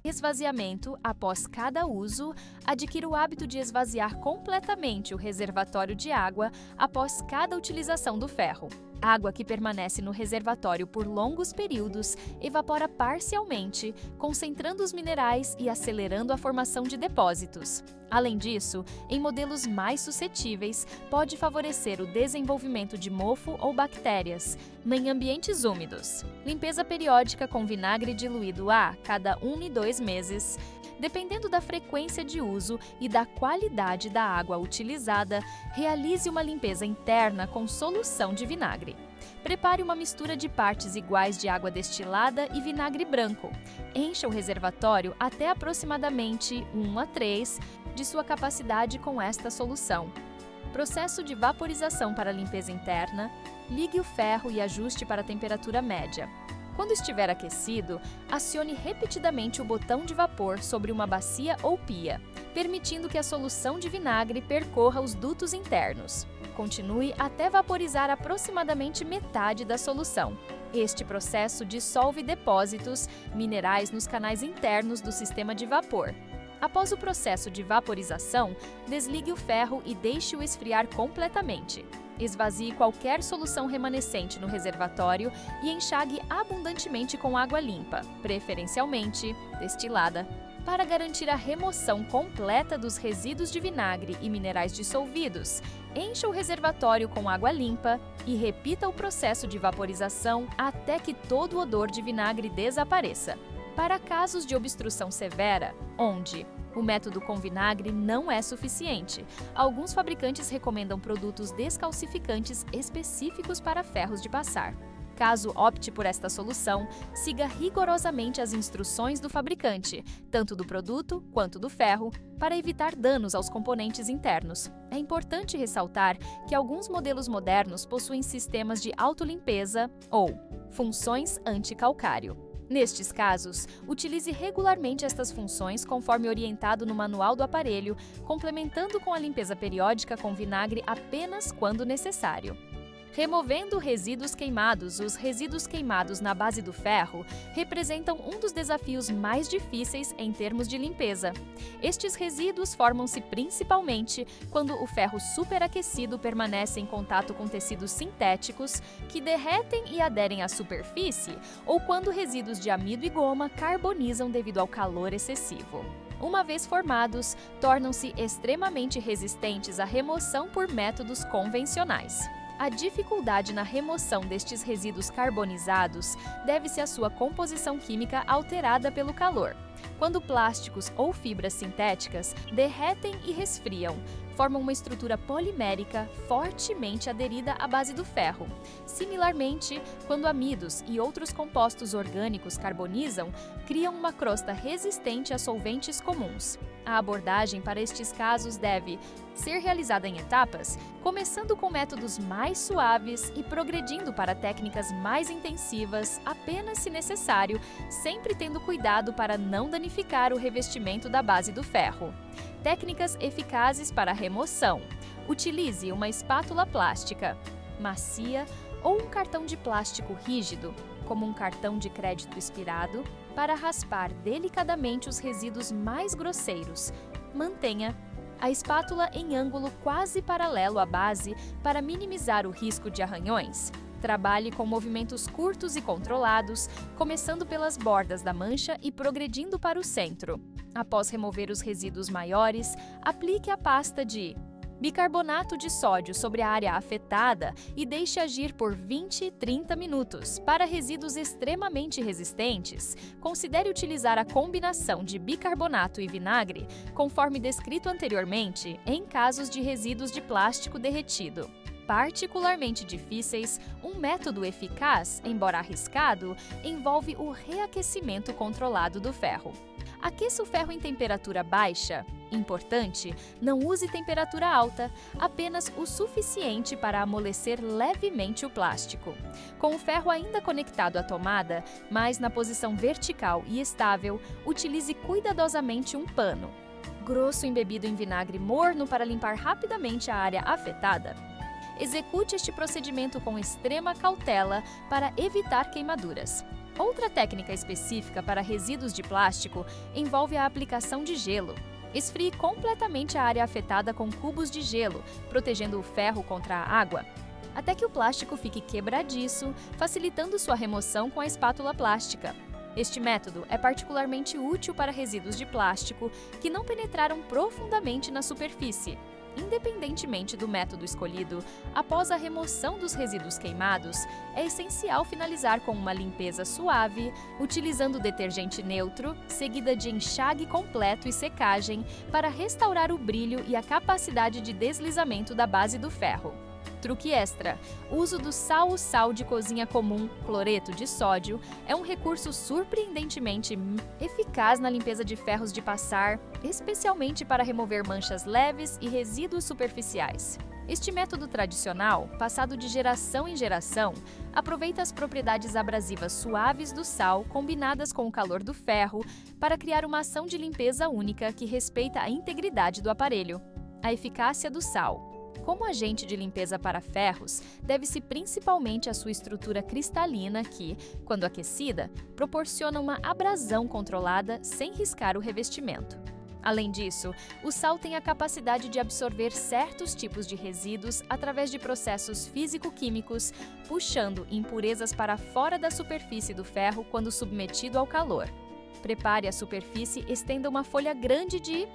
Esvaziamento após cada uso Adquira o hábito de esvaziar completamente o reservatório de água após cada utilização do ferro. Água que permanece no reservatório por longos períodos evapora parcialmente, concentrando os minerais e acelerando a formação de depósitos. Além disso, em modelos mais suscetíveis, pode favorecer o desenvolvimento de mofo ou bactérias em ambientes úmidos. Limpeza periódica com vinagre diluído a cada 1 e 2 meses. Dependendo da frequência de uso e da qualidade da água utilizada, realize uma limpeza interna com solução de vinagre. Prepare uma mistura de partes iguais de água destilada e vinagre branco. Encha o reservatório até aproximadamente 1 a 3 de sua capacidade com esta solução. Processo de vaporização para limpeza interna. Ligue o ferro e ajuste para a temperatura média. Quando estiver aquecido, acione repetidamente o botão de vapor sobre uma bacia ou pia, permitindo que a solução de vinagre percorra os dutos internos. Continue até vaporizar aproximadamente metade da solução. Este processo dissolve depósitos minerais nos canais internos do sistema de vapor. Após o processo de vaporização, desligue o ferro e deixe-o esfriar completamente. Esvazie qualquer solução remanescente no reservatório e enxague abundantemente com água limpa, preferencialmente destilada. Para garantir a remoção completa dos resíduos de vinagre e minerais dissolvidos, encha o reservatório com água limpa e repita o processo de vaporização até que todo o odor de vinagre desapareça. Para casos de obstrução severa, onde o método com vinagre não é suficiente, alguns fabricantes recomendam produtos descalcificantes específicos para ferros de passar. Caso opte por esta solução, siga rigorosamente as instruções do fabricante, tanto do produto quanto do ferro, para evitar danos aos componentes internos. É importante ressaltar que alguns modelos modernos possuem sistemas de autolimpeza ou funções anti-calcário. Nestes casos, utilize regularmente estas funções conforme orientado no manual do aparelho, complementando com a limpeza periódica com vinagre apenas quando necessário. Removendo resíduos queimados. Os resíduos queimados na base do ferro representam um dos desafios mais difíceis em termos de limpeza. Estes resíduos formam-se principalmente quando o ferro superaquecido permanece em contato com tecidos sintéticos que derretem e aderem à superfície, ou quando resíduos de amido e goma carbonizam devido ao calor excessivo. Uma vez formados, tornam-se extremamente resistentes à remoção por métodos convencionais. A dificuldade na remoção destes resíduos carbonizados deve-se à sua composição química alterada pelo calor. Quando plásticos ou fibras sintéticas derretem e resfriam, formam uma estrutura polimérica fortemente aderida à base do ferro. Similarmente, quando amidos e outros compostos orgânicos carbonizam, criam uma crosta resistente a solventes comuns. A abordagem para estes casos deve ser realizada em etapas, começando com métodos mais suaves e progredindo para técnicas mais intensivas apenas se necessário, sempre tendo cuidado para não danificar o revestimento da base do ferro. Técnicas eficazes para remoção. Utilize uma espátula plástica, macia ou um cartão de plástico rígido, como um cartão de crédito expirado, para raspar delicadamente os resíduos mais grosseiros. Mantenha a espátula em ângulo quase paralelo à base para minimizar o risco de arranhões. Trabalhe com movimentos curtos e controlados, começando pelas bordas da mancha e progredindo para o centro. Após remover os resíduos maiores, aplique a pasta de bicarbonato de sódio sobre a área afetada e deixe agir por 20-30 minutos. Para resíduos extremamente resistentes, considere utilizar a combinação de bicarbonato e vinagre, conforme descrito anteriormente, em casos de resíduos de plástico derretido. Particularmente difíceis, um método eficaz, embora arriscado, envolve o reaquecimento controlado do ferro. Aqueça o ferro em temperatura baixa. Importante, não use temperatura alta, apenas o suficiente para amolecer levemente o plástico. Com o ferro ainda conectado à tomada, mas na posição vertical e estável, utilize cuidadosamente um pano grosso embebido em vinagre morno para limpar rapidamente a área afetada. Execute este procedimento com extrema cautela para evitar queimaduras. Outra técnica específica para resíduos de plástico envolve a aplicação de gelo. Esfrie completamente a área afetada com cubos de gelo, protegendo o ferro contra a água, até que o plástico fique quebradiço, facilitando sua remoção com a espátula plástica. Este método é particularmente útil para resíduos de plástico que não penetraram profundamente na superfície. Independentemente do método escolhido, após a remoção dos resíduos queimados, é essencial finalizar com uma limpeza suave, utilizando detergente neutro, seguida de enxague completo e secagem para restaurar o brilho e a capacidade de deslizamento da base do ferro. Truque extra: o uso do sal de cozinha comum, cloreto de sódio, é um recurso surpreendentemente eficaz na limpeza de ferros de passar, especialmente para remover manchas leves e resíduos superficiais. Este método tradicional, passado de geração em geração, aproveita as propriedades abrasivas suaves do sal combinadas com o calor do ferro para criar uma ação de limpeza única que respeita a integridade do aparelho. A eficácia do sal. Como agente de limpeza para ferros, deve-se principalmente à sua estrutura cristalina que, quando aquecida, proporciona uma abrasão controlada sem riscar o revestimento. Além disso, o sal tem a capacidade de absorver certos tipos de resíduos através de processos físico-químicos, puxando impurezas para fora da superfície do ferro quando submetido ao calor. Prepare a superfície e estenda uma folha grande de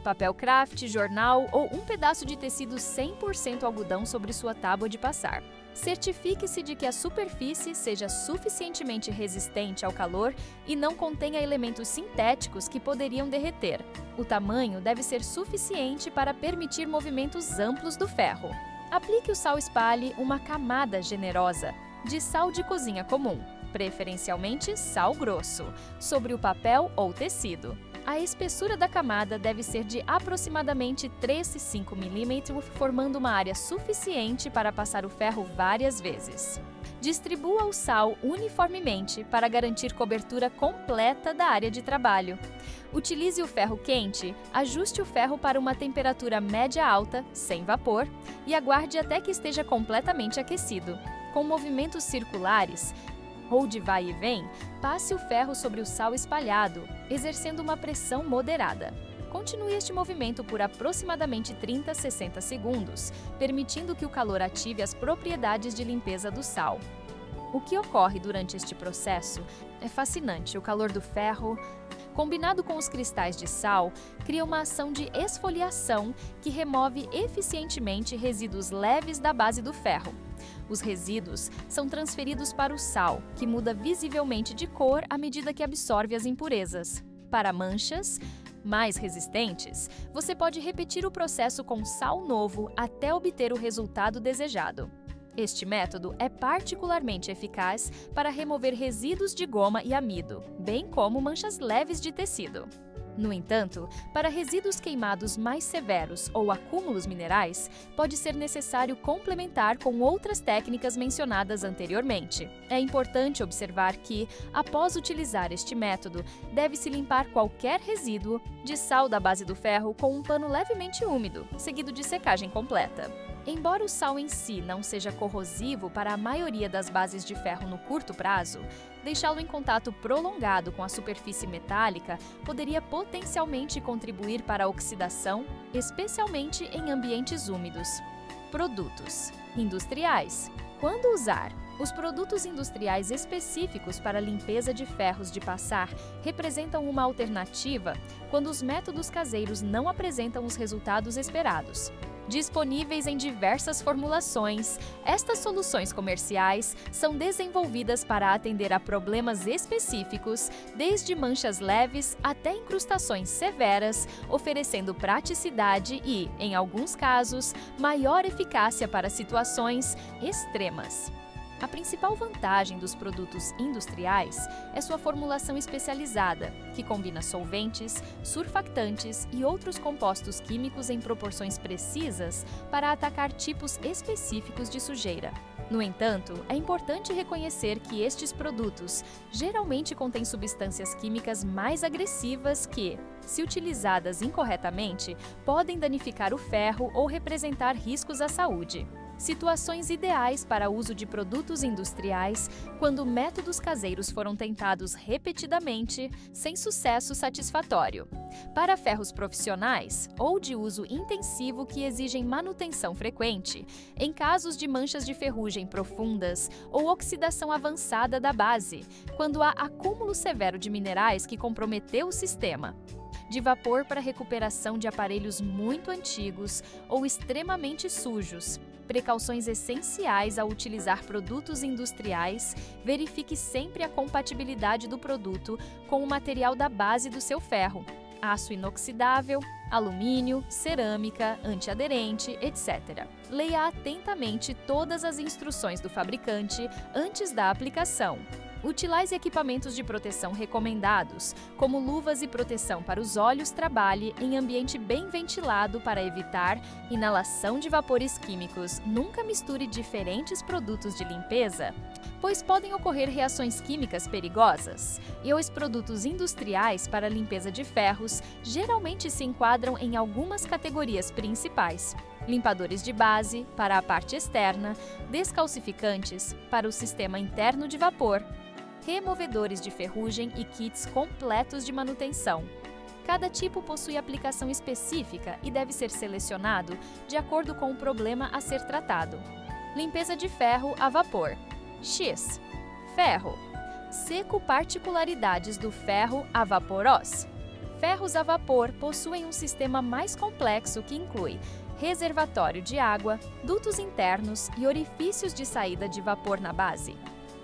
papel craft, jornal ou um pedaço de tecido 100% algodão sobre sua tábua de passar. Certifique-se de que a superfície seja suficientemente resistente ao calor e não contenha elementos sintéticos que poderiam derreter. O tamanho deve ser suficiente para permitir movimentos amplos do ferro. Aplique o sal espalhe uma camada generosa de sal de cozinha comum, preferencialmente sal grosso, sobre o papel ou tecido. A espessura da camada deve ser de aproximadamente 3,5 mm, formando uma área suficiente para passar o ferro várias vezes. Distribua o sal uniformemente para garantir cobertura completa da área de trabalho. Utilize o ferro quente, ajuste o ferro para uma temperatura média-alta, sem vapor, e aguarde até que esteja completamente aquecido. Com movimentos circulares, ou de vai e vem, passe o ferro sobre o sal espalhado, exercendo uma pressão moderada. Continue este movimento por aproximadamente 30 a 60 segundos, permitindo que o calor ative as propriedades de limpeza do sal. O que ocorre durante este processo é fascinante. O calor do ferro, combinado com os cristais de sal, cria uma ação de esfoliação que remove eficientemente resíduos leves da base do ferro. Os resíduos são transferidos para o sal, que muda visivelmente de cor à medida que absorve as impurezas. Para manchas mais resistentes, você pode repetir o processo com sal novo até obter o resultado desejado. Este método é particularmente eficaz para remover resíduos de goma e amido, bem como manchas leves de tecido. No entanto, para resíduos queimados mais severos ou acúmulos minerais, pode ser necessário complementar com outras técnicas mencionadas anteriormente. É importante observar que, após utilizar este método, deve-se limpar qualquer resíduo de sal da base do ferro com um pano levemente úmido, seguido de secagem completa. Embora o sal em si não seja corrosivo para a maioria das bases de ferro no curto prazo, deixá-lo em contato prolongado com a superfície metálica poderia potencialmente contribuir para a oxidação, especialmente em ambientes úmidos. Produtos industriais. Quando usar? Os produtos industriais específicos para limpeza de ferros de passar representam uma alternativa quando os métodos caseiros não apresentam os resultados esperados. Disponíveis em diversas formulações, estas soluções comerciais são desenvolvidas para atender a problemas específicos, desde manchas leves até incrustações severas, oferecendo praticidade e, em alguns casos, maior eficácia para situações extremas. A principal vantagem dos produtos industriais é sua formulação especializada, que combina solventes, surfactantes e outros compostos químicos em proporções precisas para atacar tipos específicos de sujeira. No entanto, é importante reconhecer que estes produtos geralmente contêm substâncias químicas mais agressivas que, se utilizadas incorretamente, podem danificar o ferro ou representar riscos à saúde. Situações ideais para uso de produtos industriais quando métodos caseiros foram tentados repetidamente, sem sucesso satisfatório. Para ferros profissionais ou de uso intensivo que exigem manutenção frequente, em casos de manchas de ferrugem profundas ou oxidação avançada da base, quando há acúmulo severo de minerais que comprometeu o sistema. De vapor para recuperação de aparelhos muito antigos ou extremamente sujos. Precauções essenciais ao utilizar produtos industriais: verifique sempre a compatibilidade do produto com o material da base do seu ferro, aço inoxidável, alumínio, cerâmica, antiaderente, etc. Leia atentamente todas as instruções do fabricante antes da aplicação. Utilize equipamentos de proteção recomendados, como luvas e proteção para os olhos. Trabalhe em ambiente bem ventilado para evitar inalação de vapores químicos. Nunca misture diferentes produtos de limpeza, pois podem ocorrer reações químicas perigosas. E os produtos industriais para limpeza de ferros geralmente se enquadram em algumas categorias principais: limpadores de base para a parte externa, descalcificantes para o sistema interno de vapor, removedores de ferrugem e kits completos de manutenção. Cada tipo possui aplicação específica e deve ser selecionado de acordo com o problema a ser tratado. Limpeza de ferro a vapor. X. Ferro. Seco. Particularidades do ferro a vapor. Os ferros a vapor possuem um sistema mais complexo que inclui reservatório de água, dutos internos e orifícios de saída de vapor na base.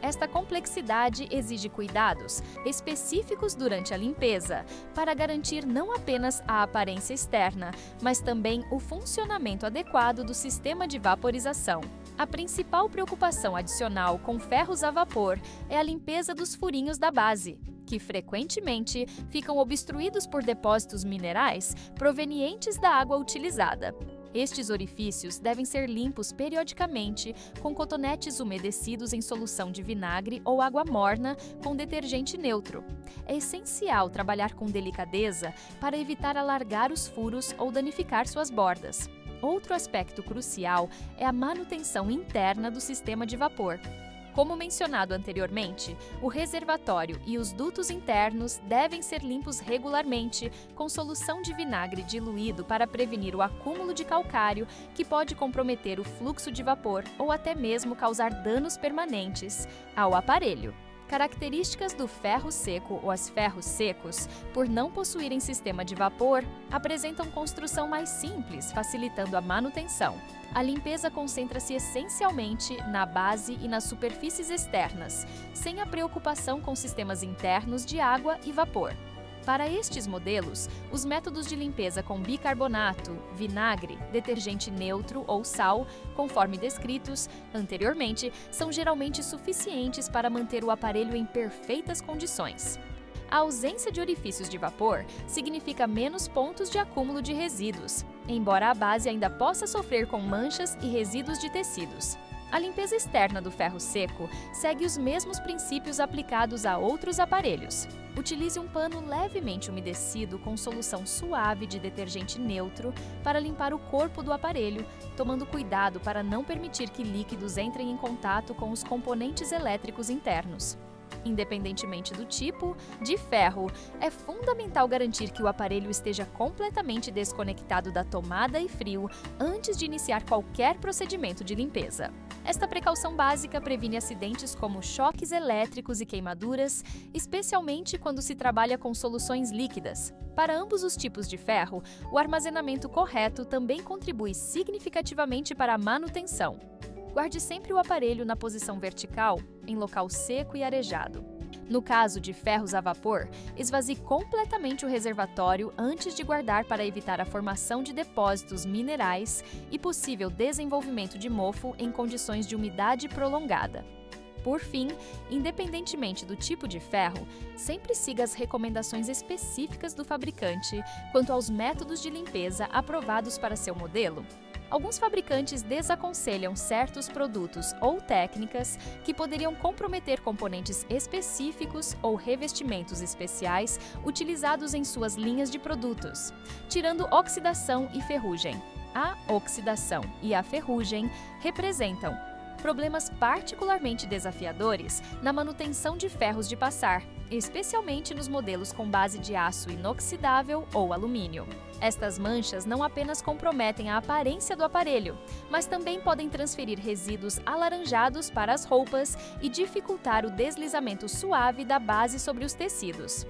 Esta complexidade exige cuidados específicos durante a limpeza, para garantir não apenas a aparência externa, mas também o funcionamento adequado do sistema de vaporização. A principal preocupação adicional com ferros a vapor é a limpeza dos furinhos da base, que frequentemente ficam obstruídos por depósitos minerais provenientes da água utilizada. Estes orifícios devem ser limpos periodicamente com cotonetes umedecidos em solução de vinagre ou água morna com detergente neutro. É essencial trabalhar com delicadeza para evitar alargar os furos ou danificar suas bordas. Outro aspecto crucial é a manutenção interna do sistema de vapor. Como mencionado anteriormente, o reservatório e os dutos internos devem ser limpos regularmente com solução de vinagre diluído para prevenir o acúmulo de calcário, que pode comprometer o fluxo de vapor ou até mesmo causar danos permanentes ao aparelho. Características do ferro seco ou os ferros secos, por não possuírem sistema de vapor, apresentam construção mais simples, facilitando a manutenção. A limpeza concentra-se essencialmente na base e nas superfícies externas, sem a preocupação com sistemas internos de água e vapor. Para estes modelos, os métodos de limpeza com bicarbonato, vinagre, detergente neutro ou sal, conforme descritos anteriormente, são geralmente suficientes para manter o aparelho em perfeitas condições. A ausência de orifícios de vapor significa menos pontos de acúmulo de resíduos, embora a base ainda possa sofrer com manchas e resíduos de tecidos. A limpeza externa do ferro seco segue os mesmos princípios aplicados a outros aparelhos. Utilize um pano levemente umedecido com solução suave de detergente neutro para limpar o corpo do aparelho, tomando cuidado para não permitir que líquidos entrem em contato com os componentes elétricos internos. Independentemente do tipo de ferro, é fundamental garantir que o aparelho esteja completamente desconectado da tomada e frio antes de iniciar qualquer procedimento de limpeza. Esta precaução básica previne acidentes como choques elétricos e queimaduras, especialmente quando se trabalha com soluções líquidas. Para ambos os tipos de ferro, o armazenamento correto também contribui significativamente para a manutenção. Guarde sempre o aparelho na posição vertical, em local seco e arejado. No caso de ferros a vapor, esvazie completamente o reservatório antes de guardar para evitar a formação de depósitos minerais e possível desenvolvimento de mofo em condições de umidade prolongada. Por fim, independentemente do tipo de ferro, sempre siga as recomendações específicas do fabricante quanto aos métodos de limpeza aprovados para seu modelo. Alguns fabricantes desaconselham certos produtos ou técnicas que poderiam comprometer componentes específicos ou revestimentos especiais utilizados em suas linhas de produtos, tirando oxidação e ferrugem. a oxidação e a ferrugem representam problemas particularmente desafiadores na manutenção de ferros de passar, especialmente nos modelos com base de aço inoxidável ou alumínio. Estas manchas não apenas comprometem a aparência do aparelho, mas também podem transferir resíduos alaranjados para as roupas e dificultar o deslizamento suave da base sobre os tecidos.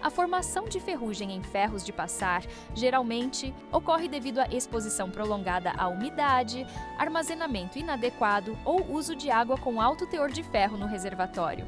A formação de ferrugem em ferros de passar geralmente ocorre devido à exposição prolongada à umidade, armazenamento inadequado ou uso de água com alto teor de ferro no reservatório.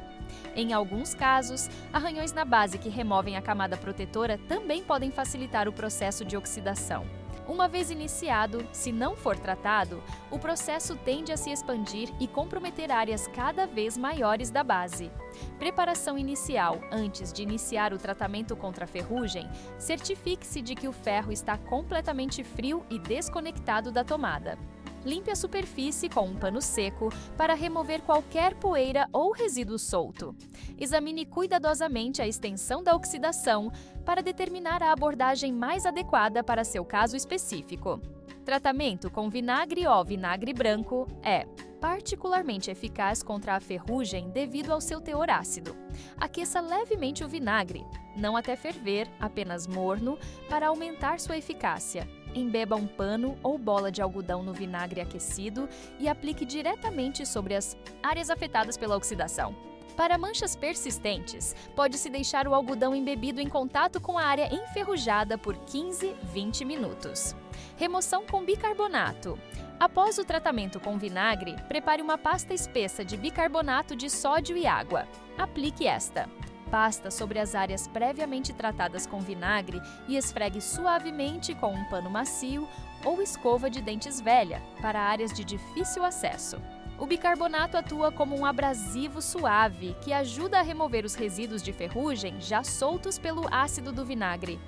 Em alguns casos, arranhões na base que removem a camada protetora também podem facilitar o processo de oxidação. Uma vez iniciado, se não for tratado, o processo tende a se expandir e comprometer áreas cada vez maiores da base. Preparação inicial. Antes de iniciar o tratamento contra a ferrugem, certifique-se de que o ferro está completamente frio e desconectado da tomada. Limpe a superfície com um pano seco para remover qualquer poeira ou resíduo solto. Examine cuidadosamente a extensão da oxidação para determinar a abordagem mais adequada para seu caso específico. Tratamento com vinagre ou vinagre branco é particularmente eficaz contra a ferrugem devido ao seu teor ácido. Aqueça levemente o vinagre, não até ferver, apenas morno, para aumentar sua eficácia. Embeba um pano ou bola de algodão no vinagre aquecido e aplique diretamente sobre as áreas afetadas pela oxidação. Para manchas persistentes, pode-se deixar o algodão embebido em contato com a área enferrujada por 15-20 minutos. Remoção com bicarbonato. Após o tratamento com vinagre, prepare uma pasta espessa de bicarbonato de sódio e água. Aplique esta pasta sobre as áreas previamente tratadas com vinagre e esfregue suavemente com um pano macio ou escova de dentes velha para áreas de difícil acesso. O bicarbonato atua como um abrasivo suave que ajuda a remover os resíduos de ferrugem já soltos pelo ácido do vinagre.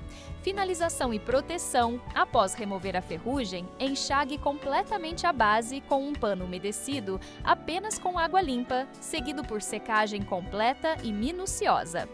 Finalização e proteção. Após remover a ferrugem, enxague completamente a base com um pano umedecido apenas com água limpa, seguido por secagem completa e minuciosa.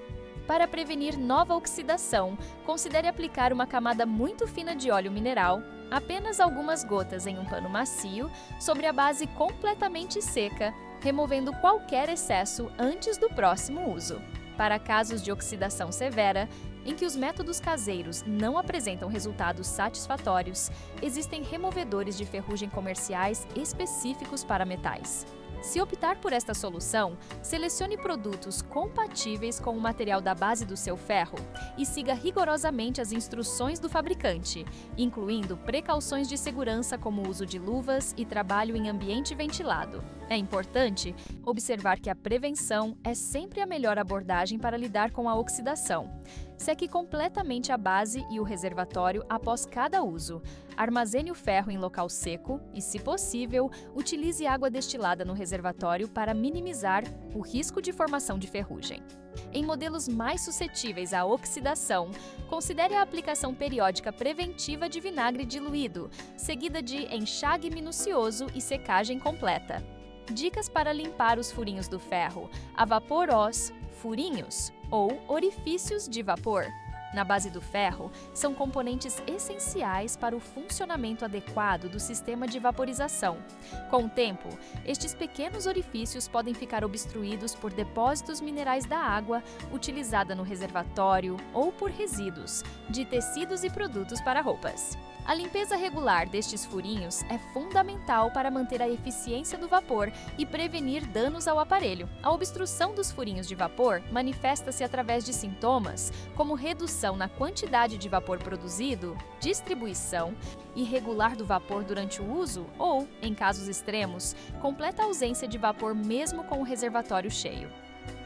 Para prevenir nova oxidação, considere aplicar uma camada muito fina de óleo mineral, apenas algumas gotas em um pano macio, sobre a base completamente seca, removendo qualquer excesso antes do próximo uso. Para casos de oxidação severa, em que os métodos caseiros não apresentam resultados satisfatórios, existem removedores de ferrugem comerciais específicos para metais. Se optar por esta solução, selecione produtos compatíveis com o material da base do seu ferro e siga rigorosamente as instruções do fabricante, incluindo precauções de segurança como o uso de luvas e trabalho em ambiente ventilado. É importante observar que a prevenção é sempre a melhor abordagem para lidar com a oxidação. Seque completamente a base e o reservatório após cada uso. Armazene o ferro em local seco e, se possível, utilize água destilada no reservatório para minimizar o risco de formação de ferrugem. Em modelos mais suscetíveis à oxidação, considere a aplicação periódica preventiva de vinagre diluído, seguida de enxague minucioso e secagem completa. Dicas para limpar os furinhos do ferro: a vapor os furinhos ou orifícios de vapor. Na base do ferro, são componentes essenciais para o funcionamento adequado do sistema de vaporização. Com o tempo, estes pequenos orifícios podem ficar obstruídos por depósitos minerais da água utilizada no reservatório ou por resíduos de tecidos e produtos para roupas. A limpeza regular destes furinhos é fundamental para manter a eficiência do vapor e prevenir danos ao aparelho. A obstrução dos furinhos de vapor manifesta-se através de sintomas como redução na quantidade de vapor produzido, distribuição irregular do vapor durante o uso ou, em casos extremos, completa ausência de vapor mesmo com o reservatório cheio.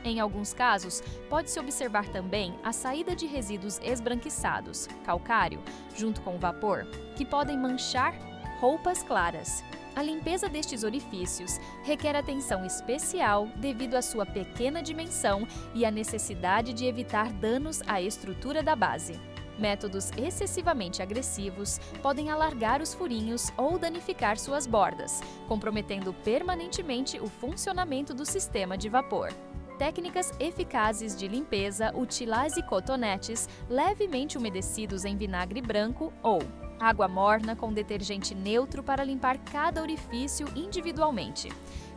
Em alguns casos, pode-se observar também a saída de resíduos esbranquiçados, calcário, junto com o vapor, que podem manchar roupas claras. A limpeza destes orifícios requer atenção especial devido à sua pequena dimensão e à necessidade de evitar danos à estrutura da base. Métodos excessivamente agressivos podem alargar os furinhos ou danificar suas bordas, comprometendo permanentemente o funcionamento do sistema de vapor. Técnicas eficazes de limpeza: utilize cotonetes levemente umedecidos em vinagre branco ou Água morna com detergente neutro para limpar cada orifício individualmente.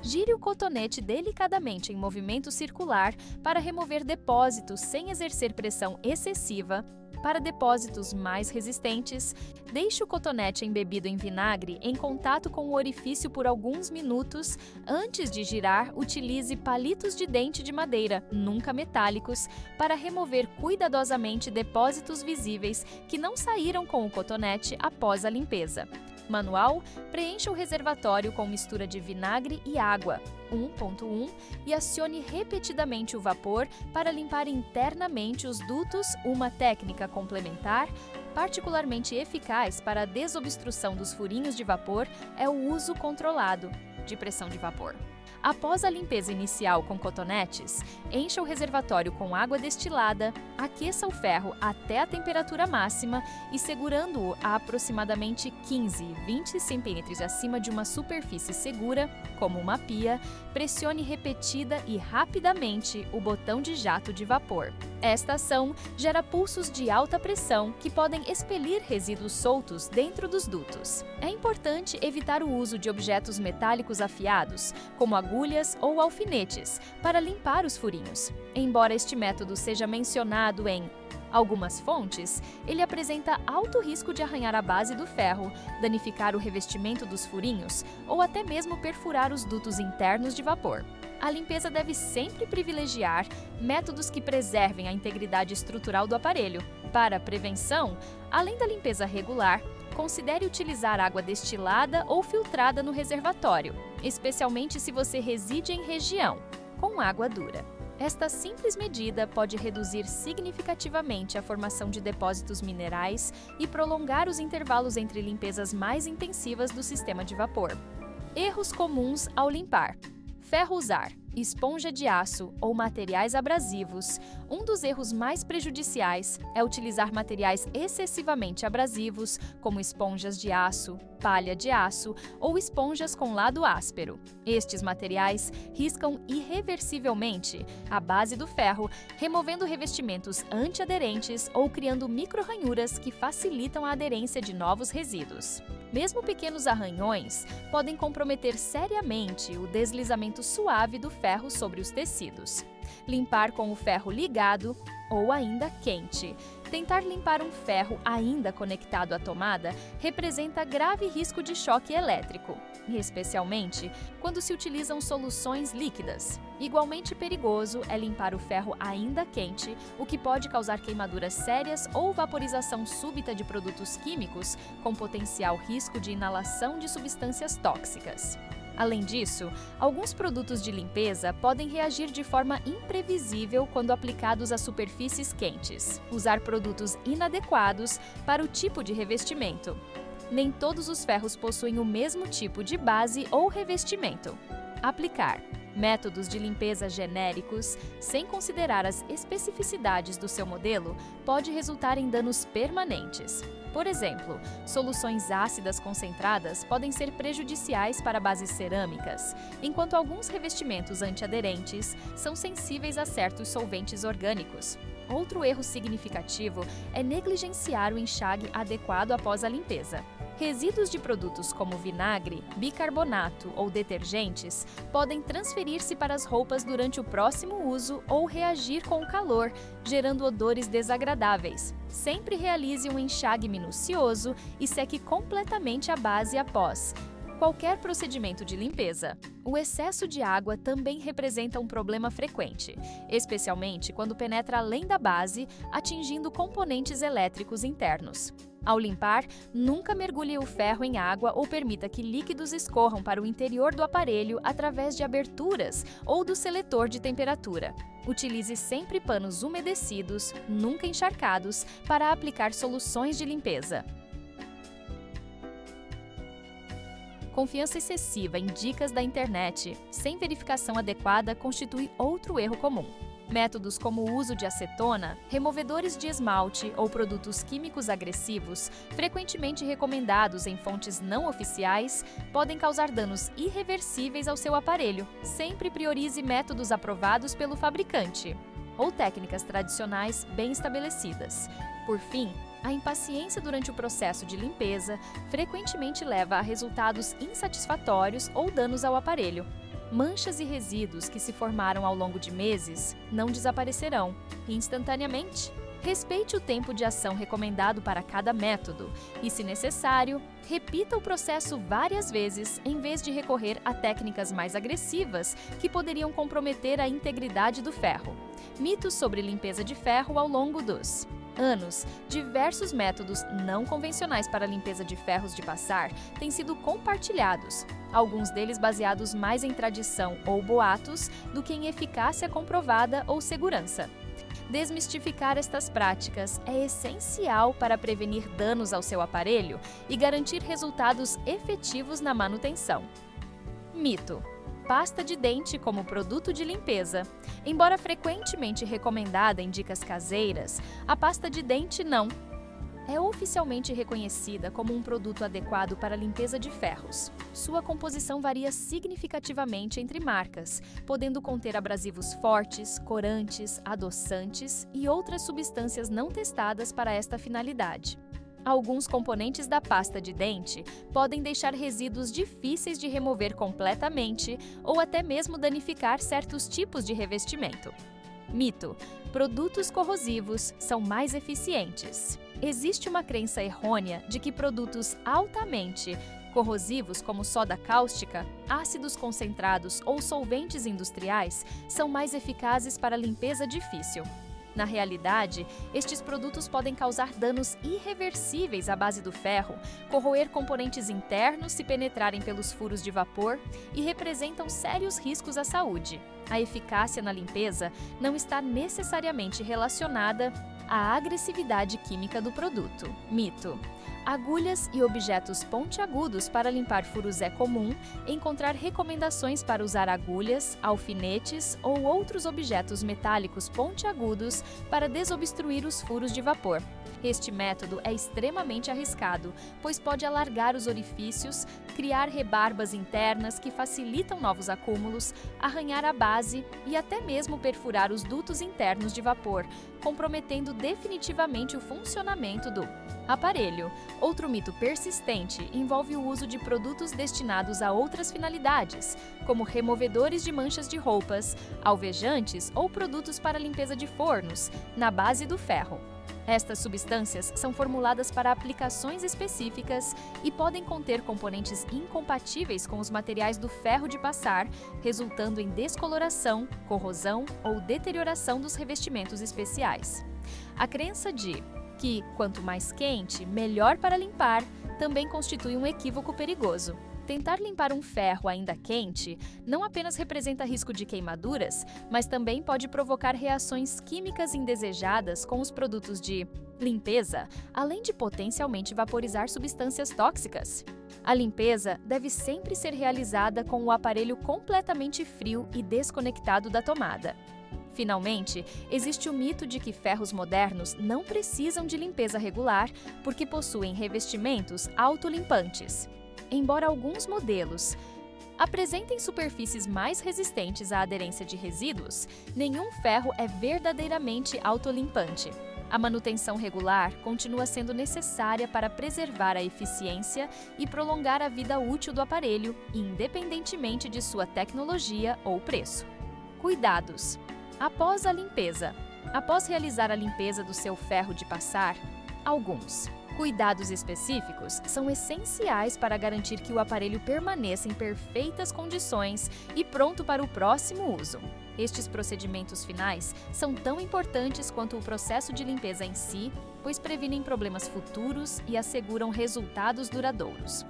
Gire o cotonete delicadamente em movimento circular para remover depósitos sem exercer pressão excessiva. Para depósitos mais resistentes, deixe o cotonete embebido em vinagre em contato com o orifício por alguns minutos. Antes de girar, utilize palitos de dente de madeira, nunca metálicos, para remover cuidadosamente depósitos visíveis que não saíram com o cotonete após a limpeza. Manual, preencha o reservatório com mistura de vinagre e água, 1.1, e acione repetidamente o vapor para limpar internamente os dutos, uma técnica complementar. Particularmente eficaz para a desobstrução dos furinhos de vapor é o uso controlado de pressão de vapor. Após a limpeza inicial com cotonetes, encha o reservatório com água destilada, aqueça o ferro até a temperatura máxima e, segurando-o a aproximadamente 15-20 centímetros acima de uma superfície segura, como uma pia, pressione repetida e rapidamente o botão de jato de vapor. Esta ação gera pulsos de alta pressão que podem expelir resíduos soltos dentro dos dutos. É importante evitar o uso de objetos metálicos afiados, como agulhas ou alfinetes, para limpar os furinhos. Embora este método seja mencionado em algumas fontes, ele apresenta alto risco de arranhar a base do ferro, danificar o revestimento dos furinhos ou até mesmo perfurar os dutos internos de vapor. A limpeza deve sempre privilegiar métodos que preservem a integridade estrutural do aparelho. Para a prevenção, além da limpeza regular, considere utilizar água destilada ou filtrada no reservatório, especialmente se você reside em região com água dura. Esta simples medida pode reduzir significativamente a formação de depósitos minerais e prolongar os intervalos entre limpezas mais intensivas do sistema de vapor. Erros comuns ao limpar: ferro usar, esponja de aço ou materiais abrasivos. Um dos erros mais prejudiciais é utilizar materiais excessivamente abrasivos, como esponjas de aço, palha de aço ou esponjas com lado áspero. Estes materiais riscam irreversivelmente a base do ferro, removendo revestimentos antiaderentes ou criando micro-ranhuras que facilitam a aderência de novos resíduos. Mesmo pequenos arranhões podem comprometer seriamente o deslizamento suave do ferro sobre os tecidos. Limpar com o ferro ligado ou ainda quente. Tentar limpar um ferro ainda conectado à tomada representa grave risco de choque elétrico, especialmente quando se utilizam soluções líquidas. Igualmente perigoso é limpar o ferro ainda quente, o que pode causar queimaduras sérias ou vaporização súbita de produtos químicos, com potencial risco de inalação de substâncias tóxicas. Além disso, alguns produtos de limpeza podem reagir de forma imprevisível quando aplicados a superfícies quentes. Usar produtos inadequados para o tipo de revestimento. Nem todos os ferros possuem o mesmo tipo de base ou revestimento. Aplicar métodos de limpeza genéricos, sem considerar as especificidades do seu modelo, pode resultar em danos permanentes. Por exemplo, soluções ácidas concentradas podem ser prejudiciais para bases cerâmicas, enquanto alguns revestimentos antiaderentes são sensíveis a certos solventes orgânicos. Outro erro significativo é negligenciar o enxágue adequado após a limpeza. Resíduos de produtos como vinagre, bicarbonato ou detergentes podem transferir-se para as roupas durante o próximo uso ou reagir com o calor, gerando odores desagradáveis. Sempre realize um enxágue minucioso e seque completamente a base após qualquer procedimento de limpeza. O excesso de água também representa um problema frequente, especialmente quando penetra além da base, atingindo componentes elétricos internos. Ao limpar, nunca mergulhe o ferro em água ou permita que líquidos escorram para o interior do aparelho através de aberturas ou do seletor de temperatura. Utilize sempre panos umedecidos, nunca encharcados, para aplicar soluções de limpeza. Confiança excessiva em dicas da internet, sem verificação adequada, constitui outro erro comum. Métodos como o uso de acetona, removedores de esmalte ou produtos químicos agressivos, frequentemente recomendados em fontes não oficiais, podem causar danos irreversíveis ao seu aparelho. Sempre priorize métodos aprovados pelo fabricante ou técnicas tradicionais bem estabelecidas. Por fim, A impaciência durante o processo de limpeza frequentemente leva a resultados insatisfatórios ou danos ao aparelho. Manchas e resíduos que se formaram ao longo de meses não desaparecerão instantaneamente. Respeite o tempo de ação recomendado para cada método e, se necessário, repita o processo várias vezes em vez de recorrer a técnicas mais agressivas que poderiam comprometer a integridade do ferro. Mitos sobre limpeza de ferro ao longo dos anos. Diversos métodos não convencionais para a limpeza de ferros de passar têm sido compartilhados, alguns deles baseados mais em tradição ou boatos do que em eficácia comprovada ou segurança. Desmistificar estas práticas é essencial para prevenir danos ao seu aparelho e garantir resultados efetivos na manutenção. Mito: pasta de dente como produto de limpeza. Embora frequentemente recomendada em dicas caseiras, a pasta de dente não é oficialmente reconhecida como um produto adequado para a limpeza de ferros. Sua composição varia significativamente entre marcas, podendo conter abrasivos fortes, corantes, adoçantes e outras substâncias não testadas para esta finalidade. Alguns componentes da pasta de dente podem deixar resíduos difíceis de remover completamente ou até mesmo danificar certos tipos de revestimento. Mito: produtos corrosivos são mais eficientes. Existe uma crença errônea de que produtos altamente corrosivos, como soda cáustica, ácidos concentrados ou solventes industriais, são mais eficazes para limpeza difícil. Na realidade, estes produtos podem causar danos irreversíveis à base do ferro, corroer componentes internos se penetrarem pelos furos de vapor e representam sérios riscos à saúde. A eficácia na limpeza não está necessariamente relacionada à agressividade química do produto. Mito: agulhas e objetos pontiagudos para limpar furos é comum encontrar recomendações para usar agulhas, alfinetes ou outros objetos metálicos pontiagudos para desobstruir os furos de vapor. Este método é extremamente arriscado, pois pode alargar os orifícios, criar rebarbas internas que facilitam novos acúmulos, arranhar a base e até mesmo perfurar os dutos internos de vapor, comprometendo definitivamente o funcionamento do aparelho. Outro mito persistente envolve o uso de produtos destinados a outras finalidades, como removedores de manchas de roupas, alvejantes ou produtos para limpeza de fornos, na base do ferro. Estas substâncias são formuladas para aplicações específicas e podem conter componentes incompatíveis com os materiais do ferro de passar, resultando em descoloração, corrosão ou deterioração dos revestimentos especiais. A crença de que, quanto mais quente, melhor para limpar, também constitui um equívoco perigoso. Tentar limpar um ferro ainda quente não apenas representa risco de queimaduras, mas também pode provocar reações químicas indesejadas com os produtos de limpeza, além de potencialmente vaporizar substâncias tóxicas. A limpeza deve sempre ser realizada com o aparelho completamente frio e desconectado da tomada. Finalmente, existe o mito de que ferros modernos não precisam de limpeza regular porque possuem revestimentos autolimpantes. Embora alguns modelos apresentem superfícies mais resistentes à aderência de resíduos, nenhum ferro é verdadeiramente autolimpante. A manutenção regular continua sendo necessária para preservar a eficiência e prolongar a vida útil do aparelho, independentemente de sua tecnologia ou preço. Cuidados: após a limpeza. Após realizar a limpeza do seu ferro de passar, alguns cuidados específicos são essenciais para garantir que o aparelho permaneça em perfeitas condições e pronto para o próximo uso. Estes procedimentos finais são tão importantes quanto o processo de limpeza em si, pois previnem problemas futuros e asseguram resultados duradouros.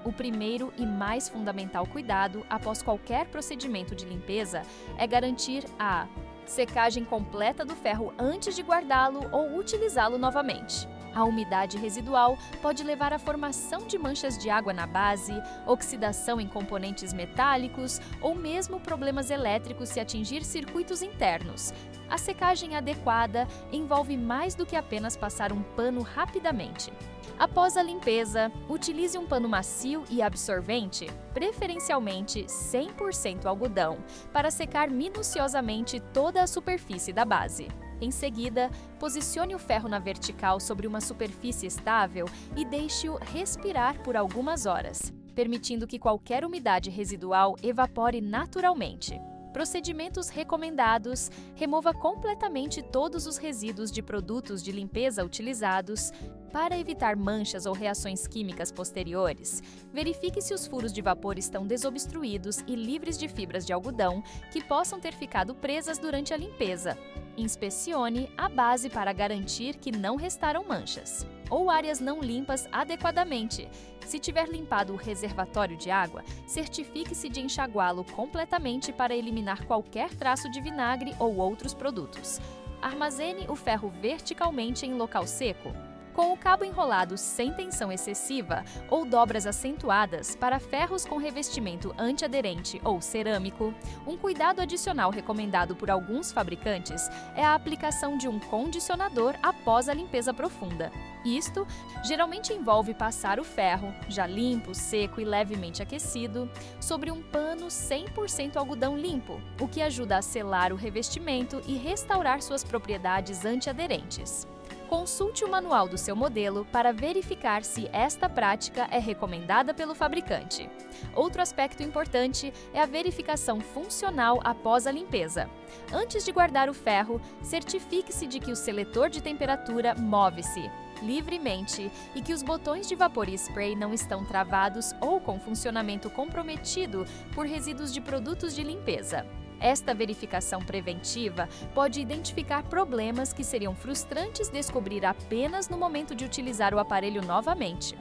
O primeiro e mais fundamental cuidado após qualquer procedimento de limpeza é garantir a secagem completa do ferro antes de guardá-lo ou utilizá-lo novamente. A umidade residual pode levar à formação de manchas de água na base, oxidação em componentes metálicos ou mesmo problemas elétricos se atingir circuitos internos. A secagem adequada envolve mais do que apenas passar um pano rapidamente. Após a limpeza, utilize um pano macio e absorvente, preferencialmente 100% algodão, para secar minuciosamente toda a superfície da base. Em seguida, posicione o ferro na vertical sobre uma superfície estável e deixe-o respirar por algumas horas, permitindo que qualquer umidade residual evapore naturalmente. Procedimentos recomendados: remova completamente todos os resíduos de produtos de limpeza utilizados. Para evitar manchas ou reações químicas posteriores, verifique se os furos de vapor estão desobstruídos e livres de fibras de algodão que possam ter ficado presas durante a limpeza. Inspecione a base para garantir que não restaram manchas ou áreas não limpas adequadamente. Se tiver limpado o reservatório de água, certifique-se de enxaguá-lo completamente para eliminar qualquer traço de vinagre ou outros produtos. Armazene o ferro verticalmente em local seco, com o cabo enrolado sem tensão excessiva ou dobras acentuadas para ferros com revestimento antiaderente ou cerâmico. Um cuidado adicional recomendado por alguns fabricantes é a aplicação de um condicionador após a limpeza profunda. Isto geralmente envolve passar o ferro, já limpo, seco e levemente aquecido, sobre um pano 100% algodão limpo, o que ajuda a selar o revestimento e restaurar suas propriedades antiaderentes. Consulte o manual do seu modelo para verificar se esta prática é recomendada pelo fabricante. Outro aspecto importante é a verificação funcional após a limpeza. Antes de guardar o ferro, certifique-se de que o seletor de temperatura move-se livremente e que os botões de vapor e spray não estão travados ou com funcionamento comprometido por resíduos de produtos de limpeza. Esta verificação preventiva pode identificar problemas que seriam frustrantes descobrir apenas no momento de utilizar o aparelho novamente.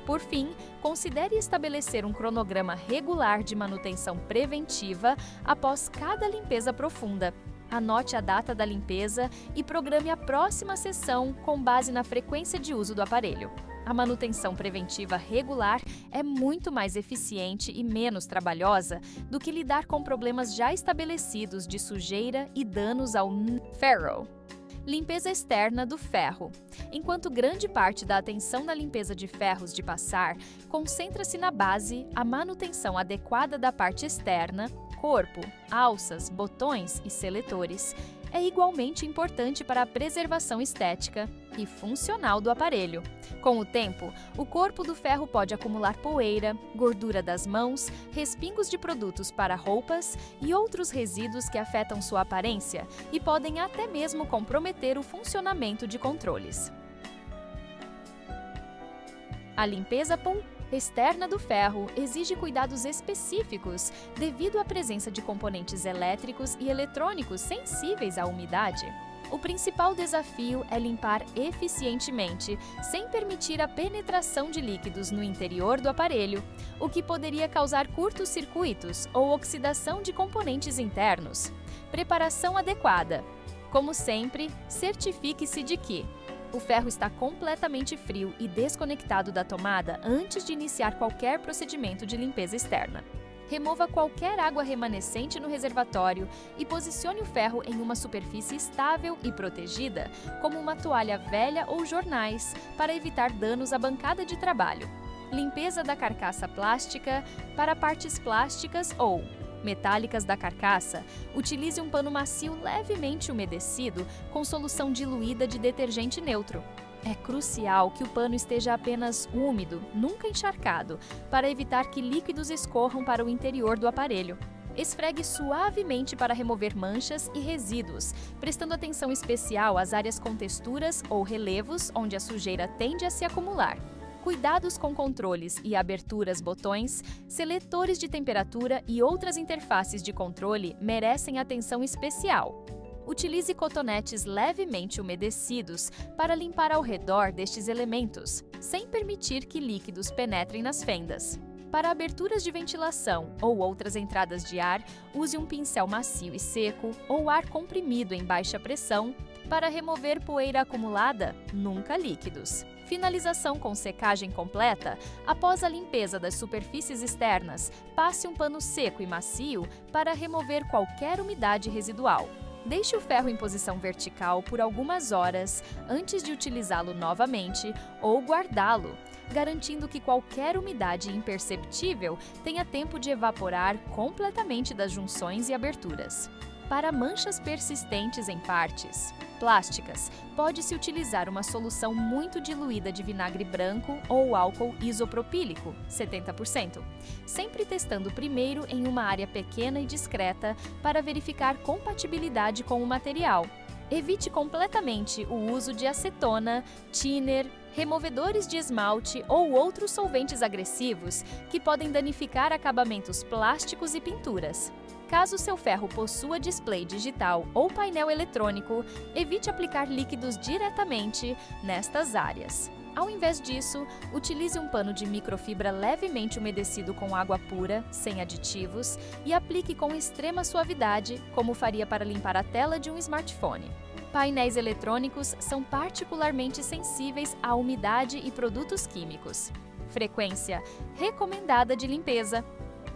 Por fim, considere estabelecer um cronograma regular de manutenção preventiva após cada limpeza profunda. Anote a data da limpeza e programe a próxima sessão com base na frequência de uso do aparelho. A manutenção preventiva regular é muito mais eficiente e menos trabalhosa do que lidar com problemas já estabelecidos de sujeira e danos ao ferro. Limpeza externa do ferro. Enquanto grande parte da atenção na limpeza de ferros de passar concentra-se na base, a manutenção adequada da parte externa, corpo, alças, botões e seletores, é igualmente importante para a preservação estética e funcional do aparelho. Com o tempo, o corpo do ferro pode acumular poeira, gordura das mãos, respingos de produtos para roupas e outros resíduos que afetam sua aparência e podem até mesmo comprometer o funcionamento de controles. A limpeza externa do ferro exige cuidados específicos devido à presença de componentes elétricos e eletrônicos sensíveis à umidade. O principal desafio é limpar eficientemente, sem permitir a penetração de líquidos no interior do aparelho, o que poderia causar curtos-circuitos ou oxidação de componentes internos. Preparação adequada. Como sempre, certifique-se de que o ferro está completamente frio e desconectado da tomada antes de iniciar qualquer procedimento de limpeza externa. Remova qualquer água remanescente no reservatório e posicione o ferro em uma superfície estável e protegida, como uma toalha velha ou jornais, para evitar danos à bancada de trabalho. Limpeza da carcaça plástica. Para partes plásticas ou metálicas da carcaça, utilize um pano macio levemente umedecido com solução diluída de detergente neutro. É crucial que o pano esteja apenas úmido, nunca encharcado, para evitar que líquidos escorram para o interior do aparelho. Esfregue suavemente para remover manchas e resíduos, prestando atenção especial às áreas com texturas ou relevos onde a sujeira tende a se acumular. Cuidados com controles e aberturas botões, seletores de temperatura e outras interfaces de controle merecem atenção especial. Utilize cotonetes levemente umedecidos para limpar ao redor destes elementos, sem permitir que líquidos penetrem nas fendas. Para aberturas de ventilação ou outras entradas de ar, use um pincel macio e seco ou ar comprimido em baixa pressão para remover poeira acumulada, nunca líquidos. Finalização com secagem completa. Após a limpeza das superfícies externas, passe um pano seco e macio para remover qualquer umidade residual. Deixe o ferro em posição vertical por algumas horas antes de utilizá-lo novamente ou guardá-lo, garantindo que qualquer umidade imperceptível tenha tempo de evaporar completamente das junções e aberturas. Para manchas persistentes em partes plásticas, pode-se utilizar uma solução muito diluída de vinagre branco ou álcool isopropílico, 70%, sempre testando primeiro em uma área pequena e discreta para verificar compatibilidade com o material. Evite completamente o uso de acetona, thinner, removedores de esmalte ou outros solventes agressivos que podem danificar acabamentos plásticos e pinturas. Caso seu ferro possua display digital ou painel eletrônico, evite aplicar líquidos diretamente nestas áreas. Ao invés disso, utilize um pano de microfibra levemente umedecido com água pura, sem aditivos, e aplique com extrema suavidade, como faria para limpar a tela de um smartphone. Painéis eletrônicos são particularmente sensíveis à umidade e produtos químicos. Frequência recomendada de limpeza.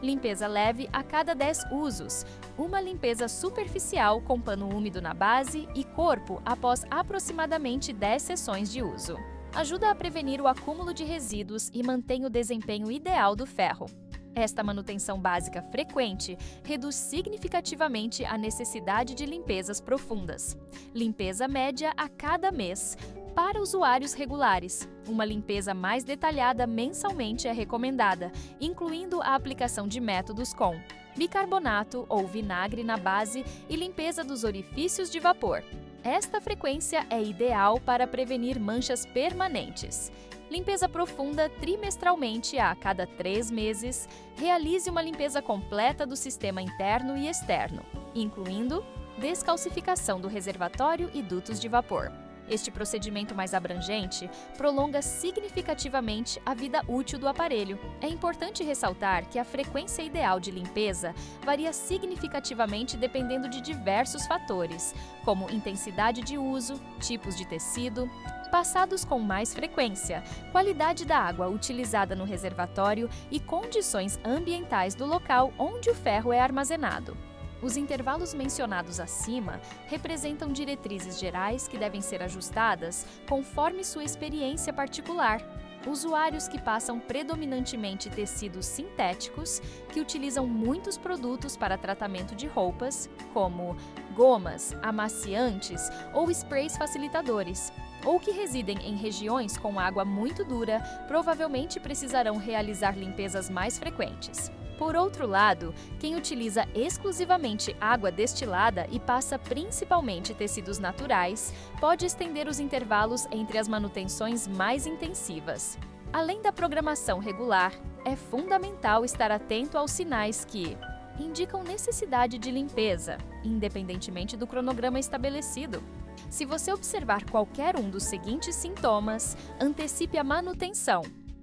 Limpeza leve a cada 10 usos. Uma limpeza superficial com pano úmido na base e corpo após aproximadamente 10 sessões de uso. Ajuda a prevenir o acúmulo de resíduos e mantém o desempenho ideal do ferro. Esta manutenção básica frequente reduz significativamente a necessidade de limpezas profundas. Limpeza média a cada mês. Para usuários regulares, uma limpeza mais detalhada mensalmente é recomendada, incluindo a aplicação de métodos com bicarbonato ou vinagre na base e limpeza dos orifícios de vapor. Esta frequência é ideal para prevenir manchas permanentes. Limpeza profunda trimestralmente a cada 3 meses. Realize uma limpeza completa do sistema interno e externo, incluindo descalcificação do reservatório e dutos de vapor. Este procedimento mais abrangente prolonga significativamente a vida útil do aparelho. É importante ressaltar que a frequência ideal de limpeza varia significativamente dependendo de diversos fatores, como intensidade de uso, tipos de tecido, passados com mais frequência, qualidade da água utilizada no reservatório e condições ambientais do local onde o ferro é armazenado. Os intervalos mencionados acima representam diretrizes gerais que devem ser ajustadas conforme sua experiência particular. Usuários que passam predominantemente tecidos sintéticos, que utilizam muitos produtos para tratamento de roupas, como gomas, amaciantes ou sprays facilitadores, ou que residem em regiões com água muito dura, provavelmente precisarão realizar limpezas mais frequentes. Por outro lado, quem utiliza exclusivamente água destilada e passa principalmente tecidos naturais, pode estender os intervalos entre as manutenções mais intensivas. Além da programação regular, é fundamental estar atento aos sinais que indicam necessidade de limpeza, independentemente do cronograma estabelecido. Se você observar qualquer um dos seguintes sintomas, antecipe a manutenção.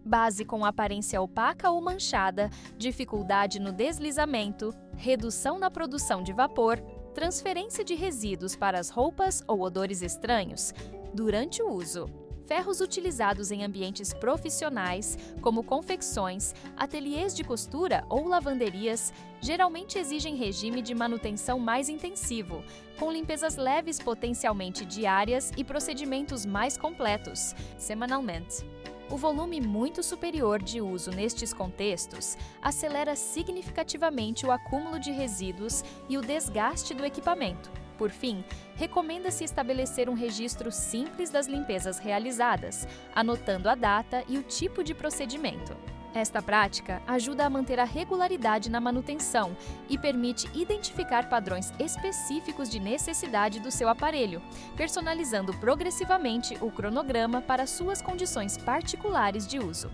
Base com aparência opaca ou manchada, dificuldade no deslizamento, redução na produção de vapor, transferência de resíduos para as roupas ou odores estranhos durante o uso. Ferros utilizados em ambientes profissionais, como confecções, ateliês de costura ou lavanderias, geralmente exigem regime de manutenção mais intensivo, com limpezas leves potencialmente diárias e procedimentos mais completos, semanalmente. O volume muito superior de uso nestes contextos acelera significativamente o acúmulo de resíduos e o desgaste do equipamento. Por fim, recomenda-se estabelecer um registro simples das limpezas realizadas, anotando a data e o tipo de procedimento. Esta prática ajuda a manter a regularidade na manutenção e permite identificar padrões específicos de necessidade do seu aparelho, personalizando progressivamente o cronograma para suas condições particulares de uso.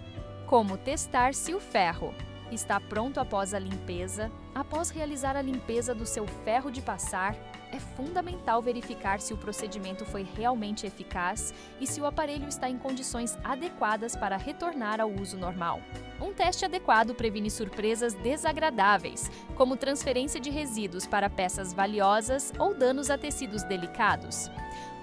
Como testar se o ferro está pronto após a limpeza? Após realizar a limpeza do seu ferro de passar, é fundamental verificar se o procedimento foi realmente eficaz e se o aparelho está em condições adequadas para retornar ao uso normal. Um teste adequado previne surpresas desagradáveis, como transferência de resíduos para peças valiosas ou danos a tecidos delicados.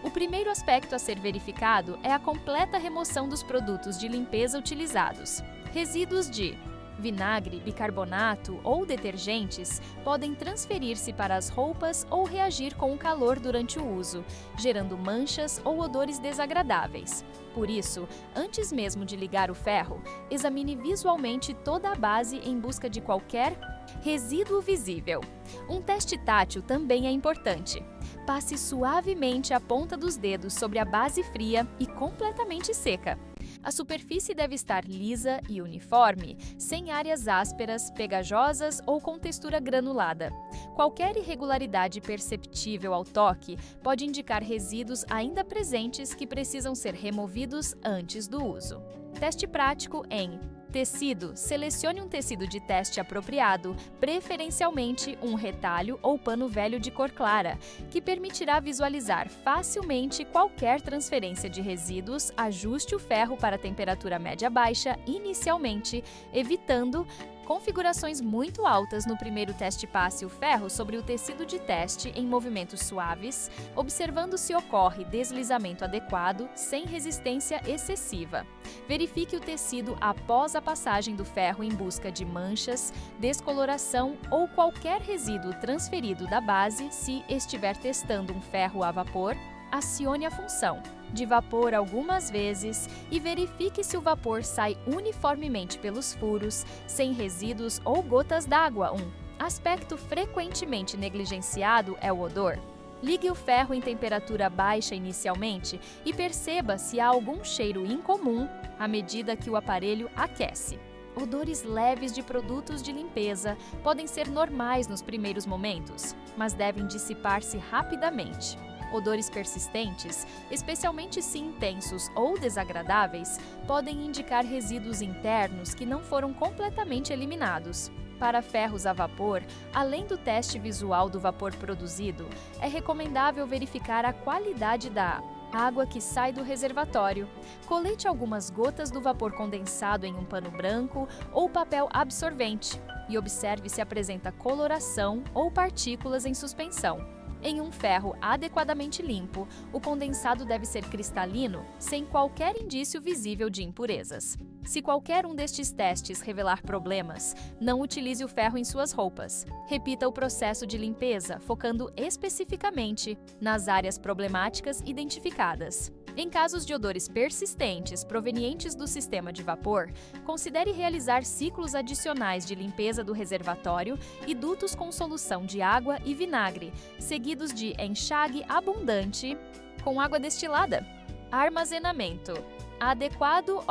O primeiro aspecto a ser verificado é a completa remoção dos produtos de limpeza utilizados. Resíduos de Vinagre, bicarbonato ou detergentes podem transferir-se para as roupas ou reagir com o calor durante o uso, gerando manchas ou odores desagradáveis. Por isso, antes mesmo de ligar o ferro, examine visualmente toda a base em busca de qualquer resíduo visível. Um teste tátil também é importante. Passe suavemente a ponta dos dedos sobre a base fria e completamente seca. A superfície deve estar lisa e uniforme, sem áreas ásperas, pegajosas ou com textura granulada. Qualquer irregularidade perceptível ao toque pode indicar resíduos ainda presentes que precisam ser removidos antes do uso. Teste prático em tecido. Selecione um tecido de teste apropriado, preferencialmente um retalho ou pano velho de cor clara, que permitirá visualizar facilmente qualquer transferência de resíduos. Ajuste o ferro para a temperatura média-baixa inicialmente, evitando configurações muito altas. No primeiro teste, passe o ferro sobre o tecido de teste em movimentos suaves, observando se ocorre deslizamento adequado, sem resistência excessiva. Verifique o tecido após a passagem do ferro em busca de manchas, descoloração ou qualquer resíduo transferido da base. Se estiver testando um ferro a vapor, acione a função de vapor algumas vezes e verifique se o vapor sai uniformemente pelos furos, sem resíduos ou gotas d'água. Um aspecto frequentemente negligenciado é o odor. Ligue o ferro em temperatura baixa inicialmente e perceba se há algum cheiro incomum à medida que o aparelho aquece. Odores leves de produtos de limpeza podem ser normais nos primeiros momentos, mas devem dissipar-se rapidamente. Odores persistentes, especialmente se intensos ou desagradáveis, podem indicar resíduos internos que não foram completamente eliminados. Para ferros a vapor, além do teste visual do vapor produzido, é recomendável verificar a qualidade da água que sai do reservatório. Colete algumas gotas do vapor condensado em um pano branco ou papel absorvente e observe se apresenta coloração ou partículas em suspensão. Em um ferro adequadamente limpo, o condensado deve ser cristalino, sem qualquer indício visível de impurezas. Se qualquer um destes testes revelar problemas, não utilize o ferro em suas roupas. Repita o processo de limpeza, focando especificamente nas áreas problemáticas identificadas. Em casos de odores persistentes provenientes do sistema de vapor, considere realizar ciclos adicionais de limpeza do reservatório e dutos com solução de água e vinagre, seguidos de enxague abundante com água destilada. Armazenamento adequado.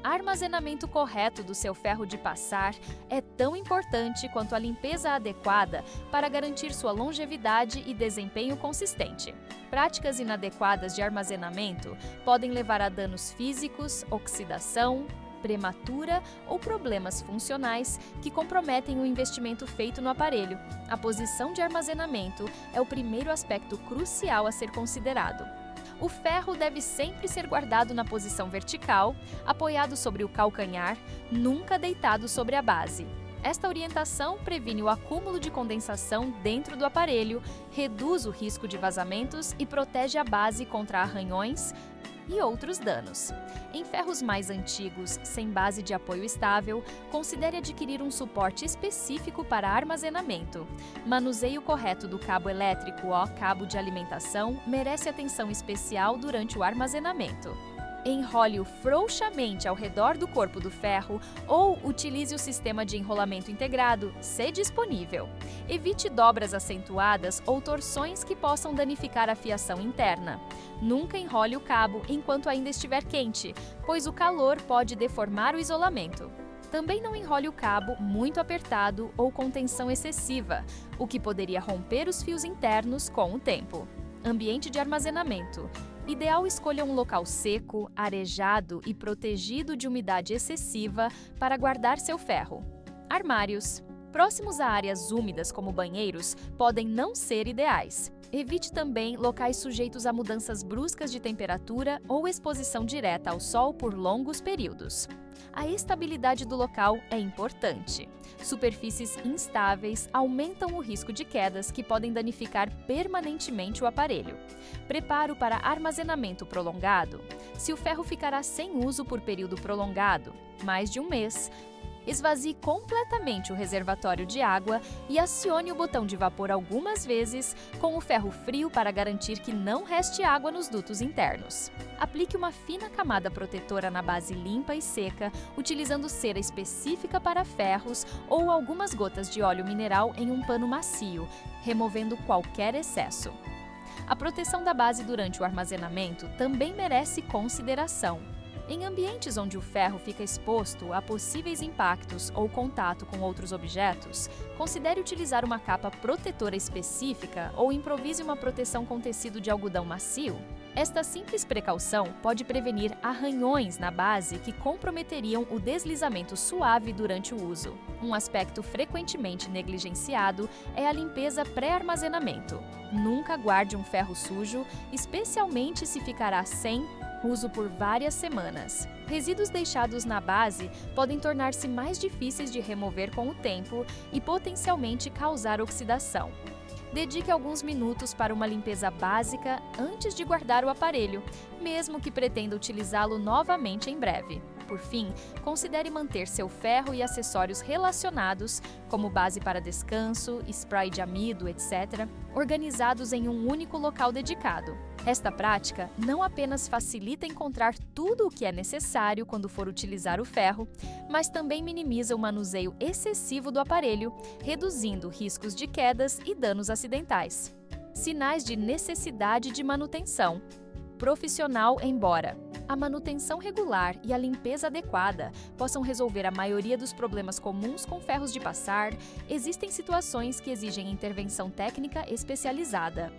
Armazenamento correto do seu ferro de passar é tão importante quanto a limpeza adequada para garantir sua longevidade e desempenho consistente. Práticas inadequadas de armazenamento podem levar a danos físicos, oxidação prematura ou problemas funcionais que comprometem o investimento feito no aparelho. A posição de armazenamento é o primeiro aspecto crucial a ser considerado. O ferro deve sempre ser guardado na posição vertical, apoiado sobre o calcanhar, nunca deitado sobre a base. Esta orientação previne o acúmulo de condensação dentro do aparelho, reduz o risco de vazamentos e protege a base contra arranhões e outros danos. Em ferros mais antigos, sem base de apoio estável, considere adquirir um suporte específico para armazenamento. Manuseio correto do cabo elétrico ou cabo de alimentação merece atenção especial durante o armazenamento. Enrole-o frouxamente ao redor do corpo do ferro ou utilize o sistema de enrolamento integrado, se disponível. Evite dobras acentuadas ou torções que possam danificar a fiação interna. Nunca enrole o cabo enquanto ainda estiver quente, pois o calor pode deformar o isolamento. Também não enrole o cabo muito apertado ou com tensão excessiva, o que poderia romper os fios internos com o tempo. Ambiente de armazenamento. Ideal escolha um local seco, arejado e protegido de umidade excessiva para guardar seu ferro. Armários. Próximos a áreas úmidas como banheiros podem não ser ideais. Evite também locais sujeitos a mudanças bruscas de temperatura ou exposição direta ao sol por longos períodos. A estabilidade do local é importante. Superfícies instáveis aumentam o risco de quedas que podem danificar permanentemente o aparelho. Preparo para armazenamento prolongado. Se o ferro ficará sem uso por período prolongado, mais de um mês, Esvazie completamente o reservatório de água e acione o botão de vapor algumas vezes com o ferro frio para garantir que não reste água nos dutos internos. Aplique uma fina camada protetora na base limpa e seca, utilizando cera específica para ferros ou algumas gotas de óleo mineral em um pano macio, removendo qualquer excesso. A proteção da base durante o armazenamento também merece consideração. Em ambientes onde o ferro fica exposto a possíveis impactos ou contato com outros objetos, considere utilizar uma capa protetora específica ou improvise uma proteção com tecido de algodão macio. Esta simples precaução pode prevenir arranhões na base que comprometeriam o deslizamento suave durante o uso. Um aspecto frequentemente negligenciado é a limpeza pré-armazenamento. Nunca guarde um ferro sujo, especialmente se ficará sem uso por várias semanas. Resíduos deixados na base podem tornar-se mais difíceis de remover com o tempo e potencialmente causar oxidação. Dedique alguns minutos para uma limpeza básica antes de guardar o aparelho, mesmo que pretenda utilizá-lo novamente em breve. Por fim, considere manter seu ferro e acessórios relacionados, como base para descanso, spray de amido, etc., organizados em um único local dedicado. Esta prática não apenas facilita encontrar tudo o que é necessário quando for utilizar o ferro, mas também minimiza o manuseio excessivo do aparelho, reduzindo riscos de quedas e danos acidentais. Sinais de necessidade de manutenção. Profissional, embora a manutenção regular e a limpeza adequada possam resolver a maioria dos problemas comuns com ferros de passar, existem situações que exigem intervenção técnica especializada.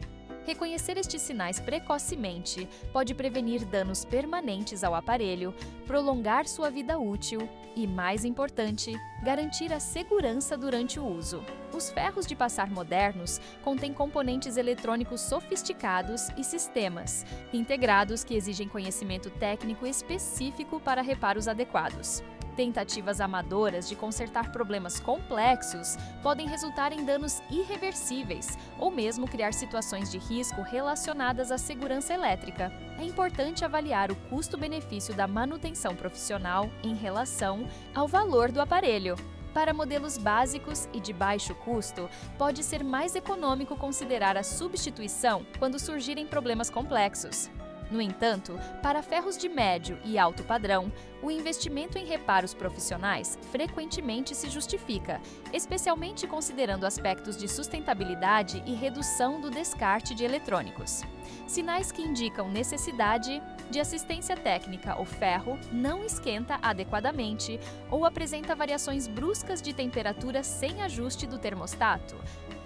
Reconhecer estes sinais precocemente pode prevenir danos permanentes ao aparelho, prolongar sua vida útil e, mais importante, garantir a segurança durante o uso. Os ferros de passar modernos contêm componentes eletrônicos sofisticados e sistemas integrados que exigem conhecimento técnico específico para reparos adequados. Tentativas amadoras de consertar problemas complexos podem resultar em danos irreversíveis ou mesmo criar situações de risco relacionadas à segurança elétrica. É importante avaliar o custo-benefício da manutenção profissional em relação ao valor do aparelho. Para modelos básicos e de baixo custo, pode ser mais econômico considerar a substituição quando surgirem problemas complexos. No entanto, para ferros de médio e alto padrão, o investimento em reparos profissionais frequentemente se justifica, especialmente considerando aspectos de sustentabilidade e redução do descarte de eletrônicos. Sinais que indicam necessidade de assistência técnica: o ferro não esquenta adequadamente ou apresenta variações bruscas de temperatura sem ajuste do termostato,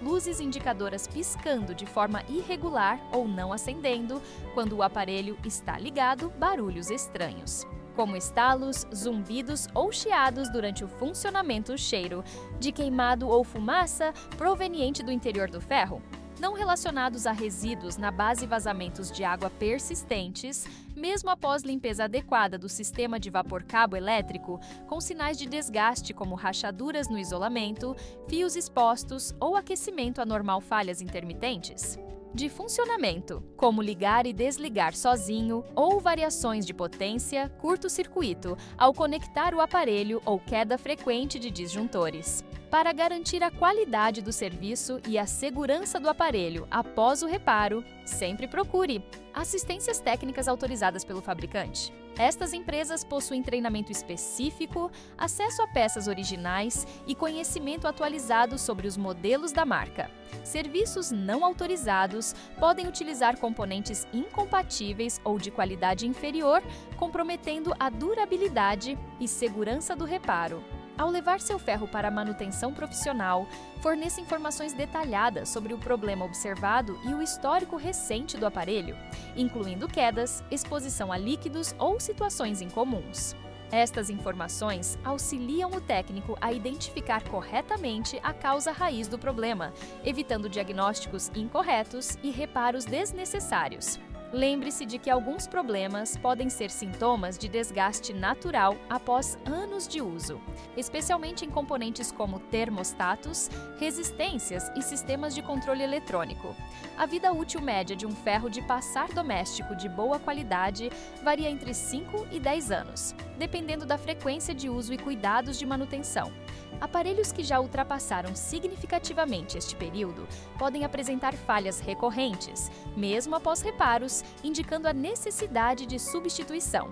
luzes indicadoras piscando de forma irregular ou não acendendo quando o aparelho está ligado, barulhos estranhos, como estalos, zumbidos ou chiados durante o funcionamento, cheiro de queimado ou fumaça proveniente do interior do ferro, não relacionados a resíduos na base e vazamentos de água persistentes, mesmo após limpeza adequada do sistema de vapor-cabo elétrico, com sinais de desgaste como rachaduras no isolamento, fios expostos ou aquecimento anormal, falhas intermitentes. De funcionamento, como ligar e desligar sozinho ou variações de potência, curto-circuito ao conectar o aparelho ou queda frequente de disjuntores. Para garantir a qualidade do serviço e a segurança do aparelho após o reparo, sempre procure assistências técnicas autorizadas pelo fabricante. Estas empresas possuem treinamento específico, acesso a peças originais e conhecimento atualizado sobre os modelos da marca. Serviços não autorizados podem utilizar componentes incompatíveis ou de qualidade inferior, comprometendo a durabilidade e segurança do reparo. Ao levar seu ferro para manutenção profissional, forneça informações detalhadas sobre o problema observado e o histórico recente do aparelho, incluindo quedas, exposição a líquidos ou situações incomuns. Estas informações auxiliam o técnico a identificar corretamente a causa raiz do problema, evitando diagnósticos incorretos e reparos desnecessários. Lembre-se de que alguns problemas podem ser sintomas de desgaste natural após anos de uso, especialmente em componentes como termostatos, resistências e sistemas de controle eletrônico. A vida útil média de um ferro de passar doméstico de boa qualidade varia entre 5 e 10 anos, dependendo da frequência de uso e cuidados de manutenção. Aparelhos que já ultrapassaram significativamente este período podem apresentar falhas recorrentes, mesmo após reparos, indicando a necessidade de substituição.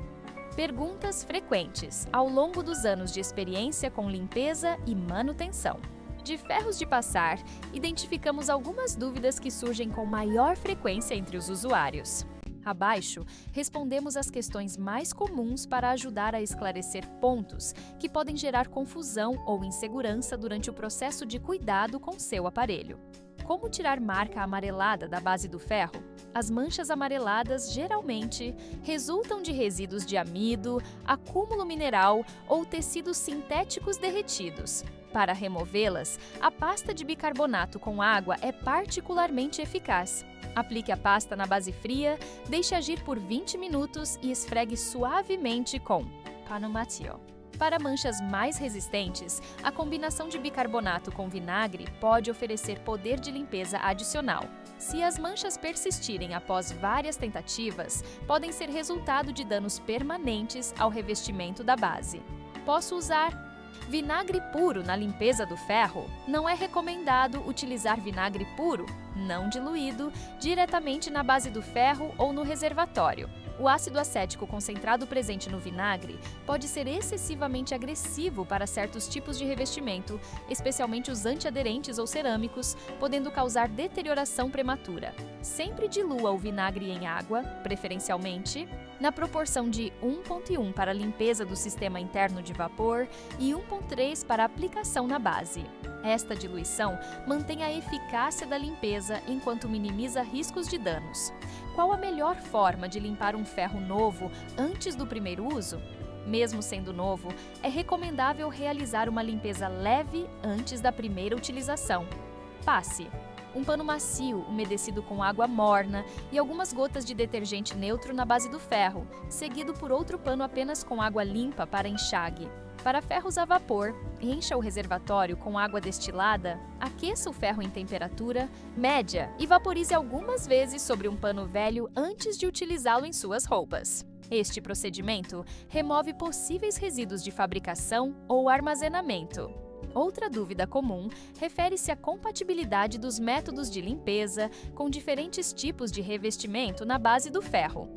Perguntas frequentes ao longo dos anos de experiência com limpeza e manutenção. De ferros de passar, identificamos algumas dúvidas que surgem com maior frequência entre os usuários. Abaixo, respondemos as questões mais comuns para ajudar a esclarecer pontos que podem gerar confusão ou insegurança durante o processo de cuidado com seu aparelho. Como tirar marca amarelada da base do ferro? As manchas amareladas geralmente resultam de resíduos de amido, acúmulo mineral ou tecidos sintéticos derretidos. Para removê-las, a pasta de bicarbonato com água é particularmente eficaz. Aplique a pasta na base fria, deixe agir por 20 minutos e esfregue suavemente com pano macio. Para manchas mais resistentes, a combinação de bicarbonato com vinagre pode oferecer poder de limpeza adicional. Se as manchas persistirem após várias tentativas, podem ser resultado de danos permanentes ao revestimento da base. Posso usar vinagre puro na limpeza do ferro? Não é recomendado utilizar vinagre puro, não diluído, diretamente na base do ferro ou no reservatório. O ácido acético concentrado presente no vinagre pode ser excessivamente agressivo para certos tipos de revestimento, especialmente os antiaderentes ou cerâmicos, podendo causar deterioração prematura. Sempre dilua o vinagre em água, preferencialmente, na proporção de 1,1 para a limpeza do sistema interno de vapor e 1,3 para a aplicação na base. Esta diluição mantém a eficácia da limpeza enquanto minimiza riscos de danos. Qual a melhor forma de limpar um ferro novo antes do primeiro uso? Mesmo sendo novo, é recomendável realizar uma limpeza leve antes da primeira utilização. Passe um pano macio umedecido com água morna e algumas gotas de detergente neutro na base do ferro, seguido por outro pano apenas com água limpa para enxague. Para ferros a vapor, encha o reservatório com água destilada, aqueça o ferro em temperatura média e vaporize algumas vezes sobre um pano velho antes de utilizá-lo em suas roupas. Este procedimento remove possíveis resíduos de fabricação ou armazenamento. Outra dúvida comum refere-se à compatibilidade dos métodos de limpeza com diferentes tipos de revestimento na base do ferro.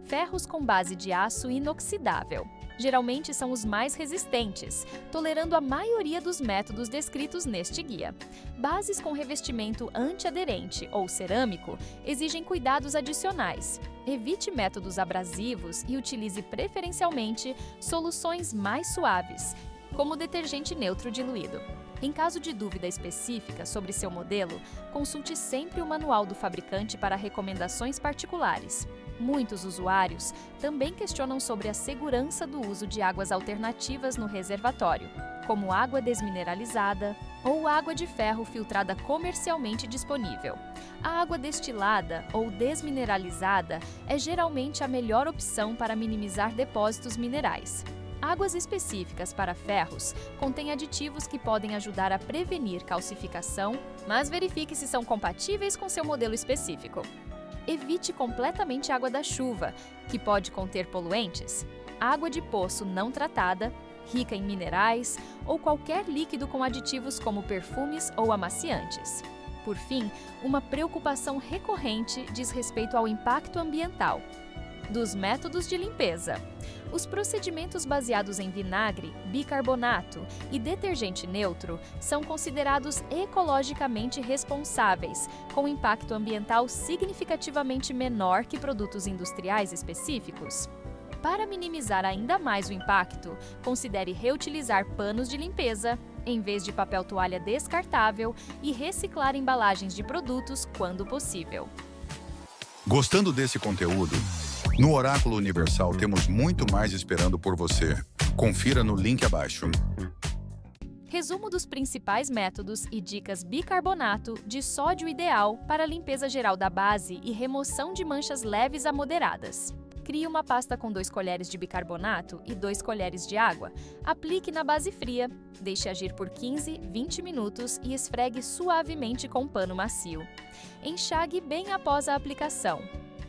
Ferros com base de aço inoxidável geralmente são os mais resistentes, tolerando a maioria dos métodos descritos neste guia. Bases com revestimento antiaderente ou cerâmico exigem cuidados adicionais. Evite métodos abrasivos e utilize preferencialmente soluções mais suaves, como detergente neutro diluído. Em caso de dúvida específica sobre seu modelo, consulte sempre o manual do fabricante para recomendações particulares. Muitos usuários também questionam sobre a segurança do uso de águas alternativas no reservatório, como água desmineralizada ou água de ferro filtrada comercialmente disponível. A água destilada ou desmineralizada é geralmente a melhor opção para minimizar depósitos minerais. Águas específicas para ferros contêm aditivos que podem ajudar a prevenir calcificação, mas verifique se são compatíveis com seu modelo específico. Evite completamente a água da chuva, que pode conter poluentes, água de poço não tratada, rica em minerais ou qualquer líquido com aditivos como perfumes ou amaciantes. Por fim, uma preocupação recorrente diz respeito ao impacto ambiental. Dos métodos de limpeza. Os procedimentos baseados em vinagre, bicarbonato e detergente neutro são considerados ecologicamente responsáveis, com impacto ambiental significativamente menor que produtos industriais específicos. Para minimizar ainda mais o impacto, considere reutilizar panos de limpeza, em vez de papel toalha descartável, e reciclar embalagens de produtos quando possível. Gostando desse conteúdo? No Oráculo Universal temos muito mais esperando por você. Confira no link abaixo. Resumo dos principais métodos e dicas bicarbonato de sódio ideal para a limpeza geral da base e remoção de manchas leves a moderadas. Crie uma pasta com 2 colheres de bicarbonato e 2 colheres de água. Aplique na base fria, deixe agir por 15-20 minutos e esfregue suavemente com um pano macio. Enxague bem após a aplicação.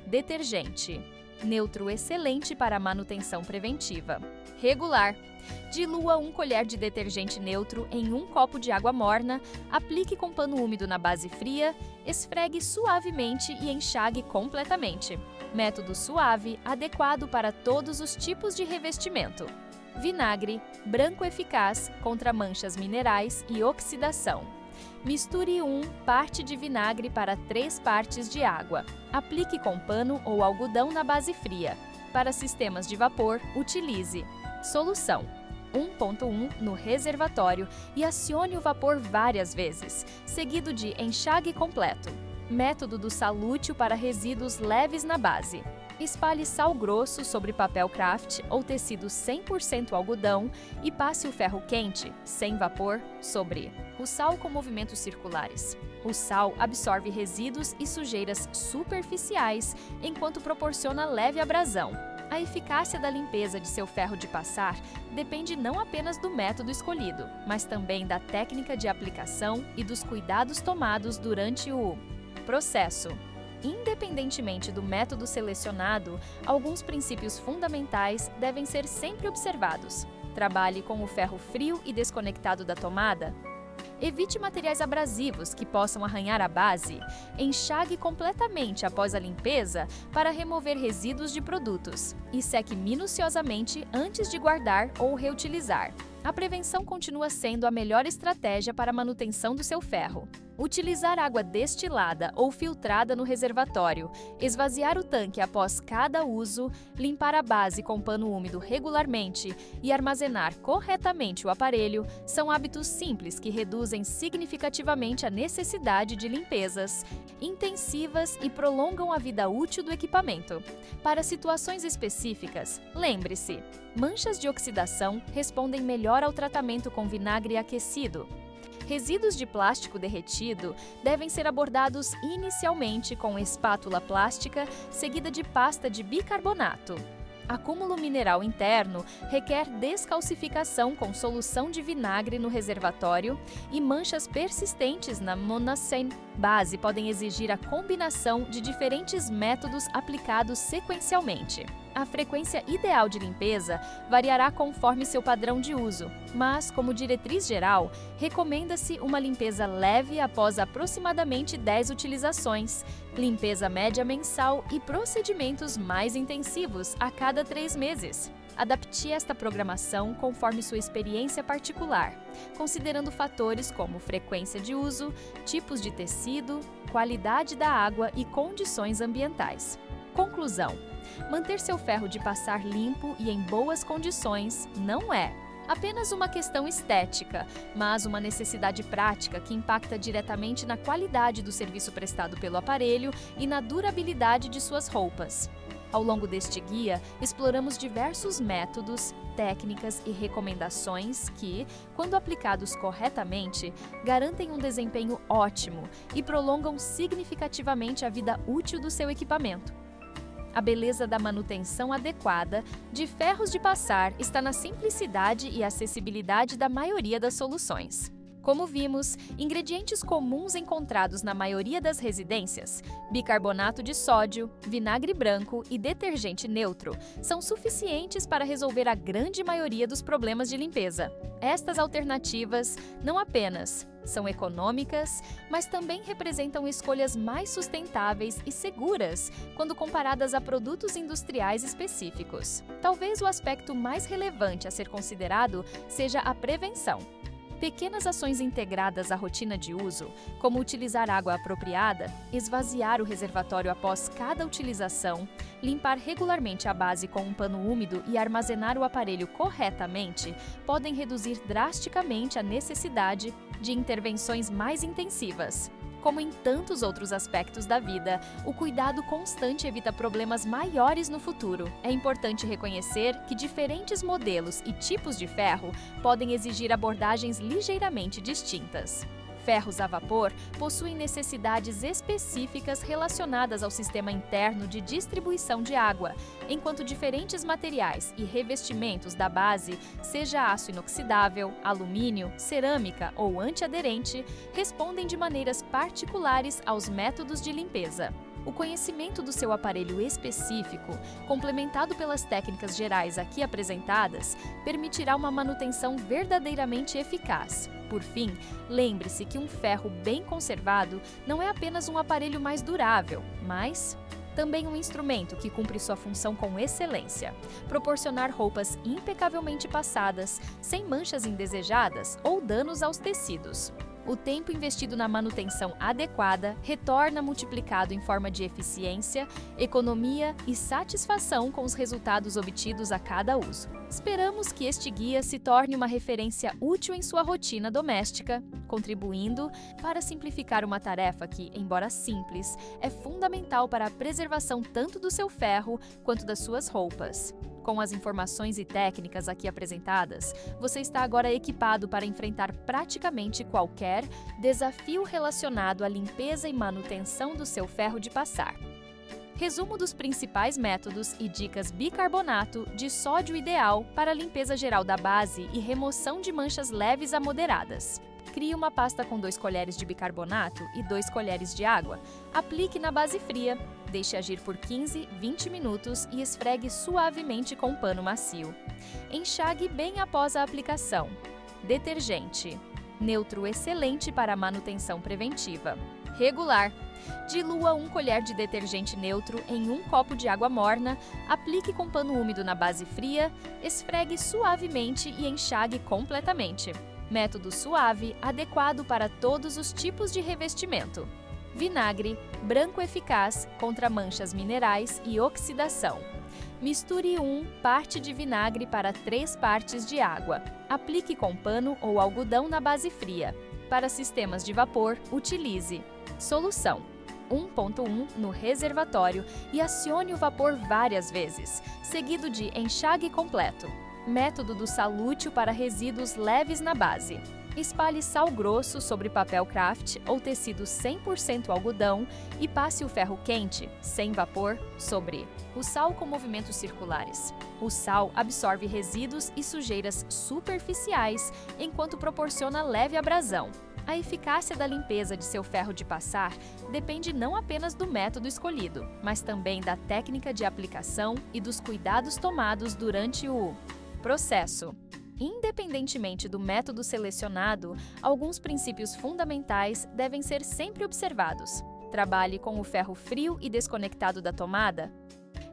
Detergente. Neutro excelente para manutenção preventiva. Regular. Dilua 1 colher de detergente neutro em 1 copo de água morna, aplique com pano úmido na base fria, esfregue suavemente e enxague completamente. Método suave, adequado para todos os tipos de revestimento. Vinagre, branco eficaz contra manchas minerais e oxidação. Misture 1 parte de vinagre para 3 partes de água. Aplique com pano ou algodão na base fria. Para sistemas de vapor, utilize solução 1.1 no reservatório e acione o vapor várias vezes, seguido de enxague completo. Método do salútil para resíduos leves na base. Espalhe sal grosso sobre papel craft ou tecido 100% algodão e passe o ferro quente, sem vapor, sobre o sal com movimentos circulares. O sal absorve resíduos e sujeiras superficiais enquanto proporciona leve abrasão. A eficácia da limpeza de seu ferro de passar depende não apenas do método escolhido, mas também da técnica de aplicação e dos cuidados tomados durante o processo. Independentemente do método selecionado, alguns princípios fundamentais devem ser sempre observados. Trabalhe com o ferro frio e desconectado da tomada. Evite materiais abrasivos que possam arranhar a base. Enxague completamente após a limpeza para remover resíduos de produtos. E seque minuciosamente antes de guardar ou reutilizar. A prevenção continua sendo a melhor estratégia para a manutenção do seu ferro. Utilizar água destilada ou filtrada no reservatório, esvaziar o tanque após cada uso, limpar a base com pano úmido regularmente e armazenar corretamente o aparelho são hábitos simples que reduzem significativamente a necessidade de limpezas intensivas e prolongam a vida útil do equipamento. Para situações específicas, lembre-se, manchas de oxidação respondem melhor ao tratamento com vinagre aquecido. Resíduos de plástico derretido devem ser abordados inicialmente com espátula plástica, seguida de pasta de bicarbonato. Acúmulo mineral interno requer descalcificação com solução de vinagre no reservatório e manchas persistentes na monocene base podem exigir a combinação de diferentes métodos aplicados sequencialmente. A frequência ideal de limpeza variará conforme seu padrão de uso, mas, como diretriz geral, recomenda-se uma limpeza leve após aproximadamente 10 utilizações, limpeza média mensal e procedimentos mais intensivos a cada 3 meses. Adapte esta programação conforme sua experiência particular, considerando fatores como frequência de uso, tipos de tecido, qualidade da água e condições ambientais. Conclusão: manter seu ferro de passar limpo e em boas condições não é apenas uma questão estética, mas uma necessidade prática que impacta diretamente na qualidade do serviço prestado pelo aparelho e na durabilidade de suas roupas. Ao longo deste guia, exploramos diversos métodos, técnicas e recomendações que, quando aplicados corretamente, garantem um desempenho ótimo e prolongam significativamente a vida útil do seu equipamento. A beleza da manutenção adequada de ferros de passar está na simplicidade e acessibilidade da maioria das soluções. Como vimos, ingredientes comuns encontrados na maioria das residências, bicarbonato de sódio, vinagre branco e detergente neutro, são suficientes para resolver a grande maioria dos problemas de limpeza. Estas alternativas não apenas são econômicas, mas também representam escolhas mais sustentáveis e seguras quando comparadas a produtos industriais específicos. Talvez o aspecto mais relevante a ser considerado seja a prevenção. Pequenas ações integradas à rotina de uso, como utilizar água apropriada, esvaziar o reservatório após cada utilização, limpar regularmente a base com um pano úmido e armazenar o aparelho corretamente, podem reduzir drasticamente a necessidade de intervenções mais intensivas. Como em tantos outros aspectos da vida, o cuidado constante evita problemas maiores no futuro. É importante reconhecer que diferentes modelos e tipos de ferro podem exigir abordagens ligeiramente distintas. Ferros a vapor possuem necessidades específicas relacionadas ao sistema interno de distribuição de água, enquanto diferentes materiais e revestimentos da base, seja aço inoxidável, alumínio, cerâmica ou antiaderente, respondem de maneiras particulares aos métodos de limpeza. O conhecimento do seu aparelho específico, complementado pelas técnicas gerais aqui apresentadas, permitirá uma manutenção verdadeiramente eficaz. Por fim, lembre-se que um ferro bem conservado não é apenas um aparelho mais durável, mas também um instrumento que cumpre sua função com excelência: proporcionar roupas impecavelmente passadas, sem manchas indesejadas ou danos aos tecidos. O tempo investido na manutenção adequada retorna multiplicado em forma de eficiência, economia e satisfação com os resultados obtidos a cada uso. Esperamos que este guia se torne uma referência útil em sua rotina doméstica, contribuindo para simplificar uma tarefa que, embora simples, é fundamental para a preservação tanto do seu ferro quanto das suas roupas. Com as informações e técnicas aqui apresentadas, você está agora equipado para enfrentar praticamente qualquer desafio relacionado à limpeza e manutenção do seu ferro de passar. Resumo dos principais métodos e dicas bicarbonato de sódio ideal para a limpeza geral da base e remoção de manchas leves a moderadas. Crie uma pasta com 2 colheres de bicarbonato e 2 colheres de água. Aplique na base fria, deixe agir por 15-20 minutos e esfregue suavemente com um pano macio. Enxague bem após a aplicação. Detergente. Neutro excelente para a manutenção preventiva. Regular. Dilua 1 colher de detergente neutro em 1 copo de água morna, aplique com pano úmido na base fria, esfregue suavemente e enxague completamente. Método suave, adequado para todos os tipos de revestimento. Vinagre, branco eficaz contra manchas minerais e oxidação. Misture 1 parte de vinagre para 3 partes de água. Aplique com pano ou algodão na base fria. Para sistemas de vapor, utilize solução 1.1 no reservatório e acione o vapor várias vezes, seguido de enxague completo. Método do sal útil para resíduos leves na base. Espalhe sal grosso sobre papel craft ou tecido 100% algodão e passe o ferro quente, sem vapor, sobre o sal com movimentos circulares. O sal absorve resíduos e sujeiras superficiais enquanto proporciona leve abrasão. A eficácia da limpeza de seu ferro de passar depende não apenas do método escolhido, mas também da técnica de aplicação e dos cuidados tomados durante o processo. Independentemente do método selecionado, alguns princípios fundamentais devem ser sempre observados. Trabalhe com o ferro frio e desconectado da tomada.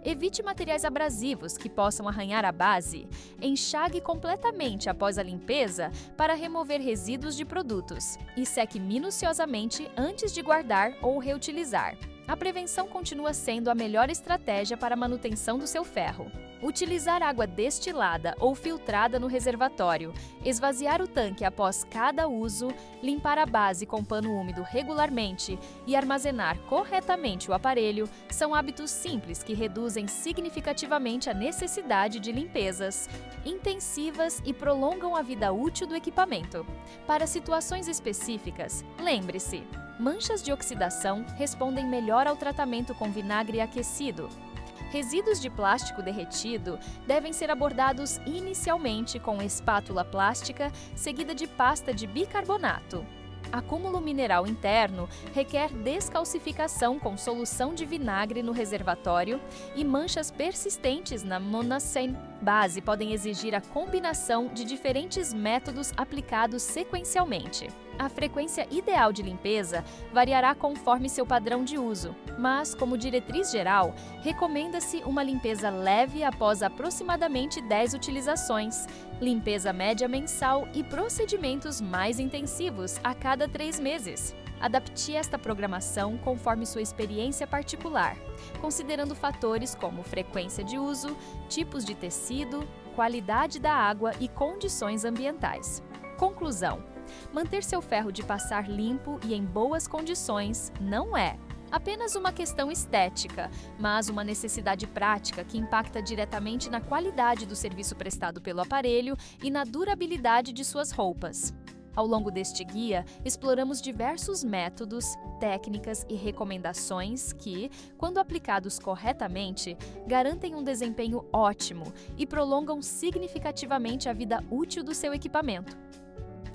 Evite materiais abrasivos que possam arranhar a base. Enxague completamente após a limpeza para remover resíduos de produtos. E seque minuciosamente antes de guardar ou reutilizar. A prevenção continua sendo a melhor estratégia para a manutenção do seu ferro. Utilizar água destilada ou filtrada no reservatório, esvaziar o tanque após cada uso, limpar a base com pano úmido regularmente e armazenar corretamente o aparelho são hábitos simples que reduzem significativamente a necessidade de limpezas intensivas e prolongam a vida útil do equipamento. Para situações específicas, lembre-se: manchas de oxidação respondem melhor ao tratamento com vinagre aquecido. Resíduos de plástico derretido devem ser abordados inicialmente com espátula plástica, seguida de pasta de bicarbonato. Acúmulo mineral interno requer descalcificação com solução de vinagre no reservatório e manchas persistentes na monocene base podem exigir a combinação de diferentes métodos aplicados sequencialmente. A frequência ideal de limpeza variará conforme seu padrão de uso, mas, como diretriz geral, recomenda-se uma limpeza leve após aproximadamente 10 utilizações, limpeza média mensal e procedimentos mais intensivos a cada 3 meses. Adapte esta programação conforme sua experiência particular, considerando fatores como frequência de uso, tipos de tecido, qualidade da água e condições ambientais. Conclusão: Manter seu ferro de passar limpo e em boas condições não é apenas uma questão estética, mas uma necessidade prática que impacta diretamente na qualidade do serviço prestado pelo aparelho e na durabilidade de suas roupas. Ao longo deste guia, exploramos diversos métodos, técnicas e recomendações que, quando aplicados corretamente, garantem um desempenho ótimo e prolongam significativamente a vida útil do seu equipamento.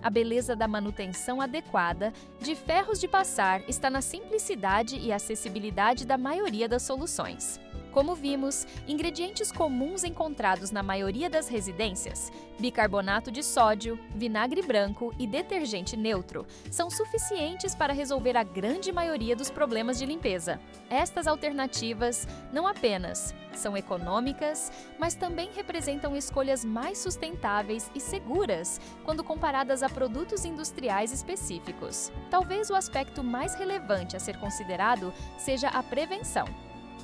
A beleza da manutenção adequada de ferros de passar está na simplicidade e acessibilidade da maioria das soluções. Como vimos, ingredientes comuns encontrados na maioria das residências, bicarbonato de sódio, vinagre branco e detergente neutro, são suficientes para resolver a grande maioria dos problemas de limpeza. Estas alternativas não apenas são econômicas, mas também representam escolhas mais sustentáveis e seguras quando comparadas a produtos industriais específicos. Talvez o aspecto mais relevante a ser considerado seja a prevenção.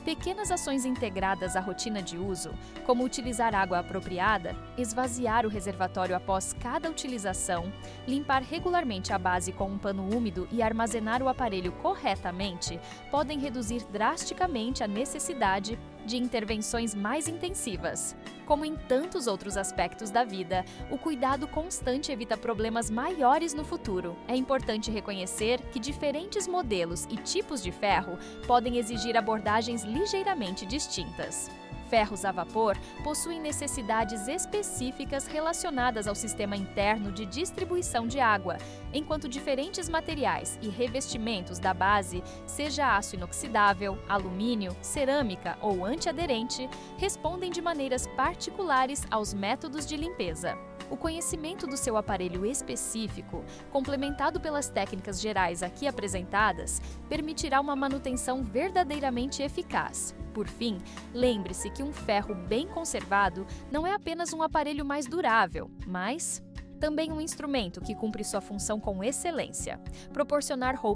Pequenas ações integradas à rotina de uso, como utilizar água apropriada, esvaziar o reservatório após cada utilização, limpar regularmente a base com um pano úmido e armazenar o aparelho corretamente, podem reduzir drasticamente a necessidade de intervenções mais intensivas. Como em tantos outros aspectos da vida, o cuidado constante evita problemas maiores no futuro. É importante reconhecer que diferentes modelos e tipos de ferro podem exigir abordagens ligeiramente distintas. Ferros a vapor possuem necessidades específicas relacionadas ao sistema interno de distribuição de água, enquanto diferentes materiais e revestimentos da base, seja aço inoxidável, alumínio, cerâmica ou antiaderente, respondem de maneiras particulares aos métodos de limpeza. O conhecimento do seu aparelho específico, complementado pelas técnicas gerais aqui apresentadas, permitirá uma manutenção verdadeiramente eficaz. Por fim, lembre-se que um ferro bem conservado não é apenas um aparelho mais durável, mas também um instrumento que cumpre sua função com excelência: proporcionar roupas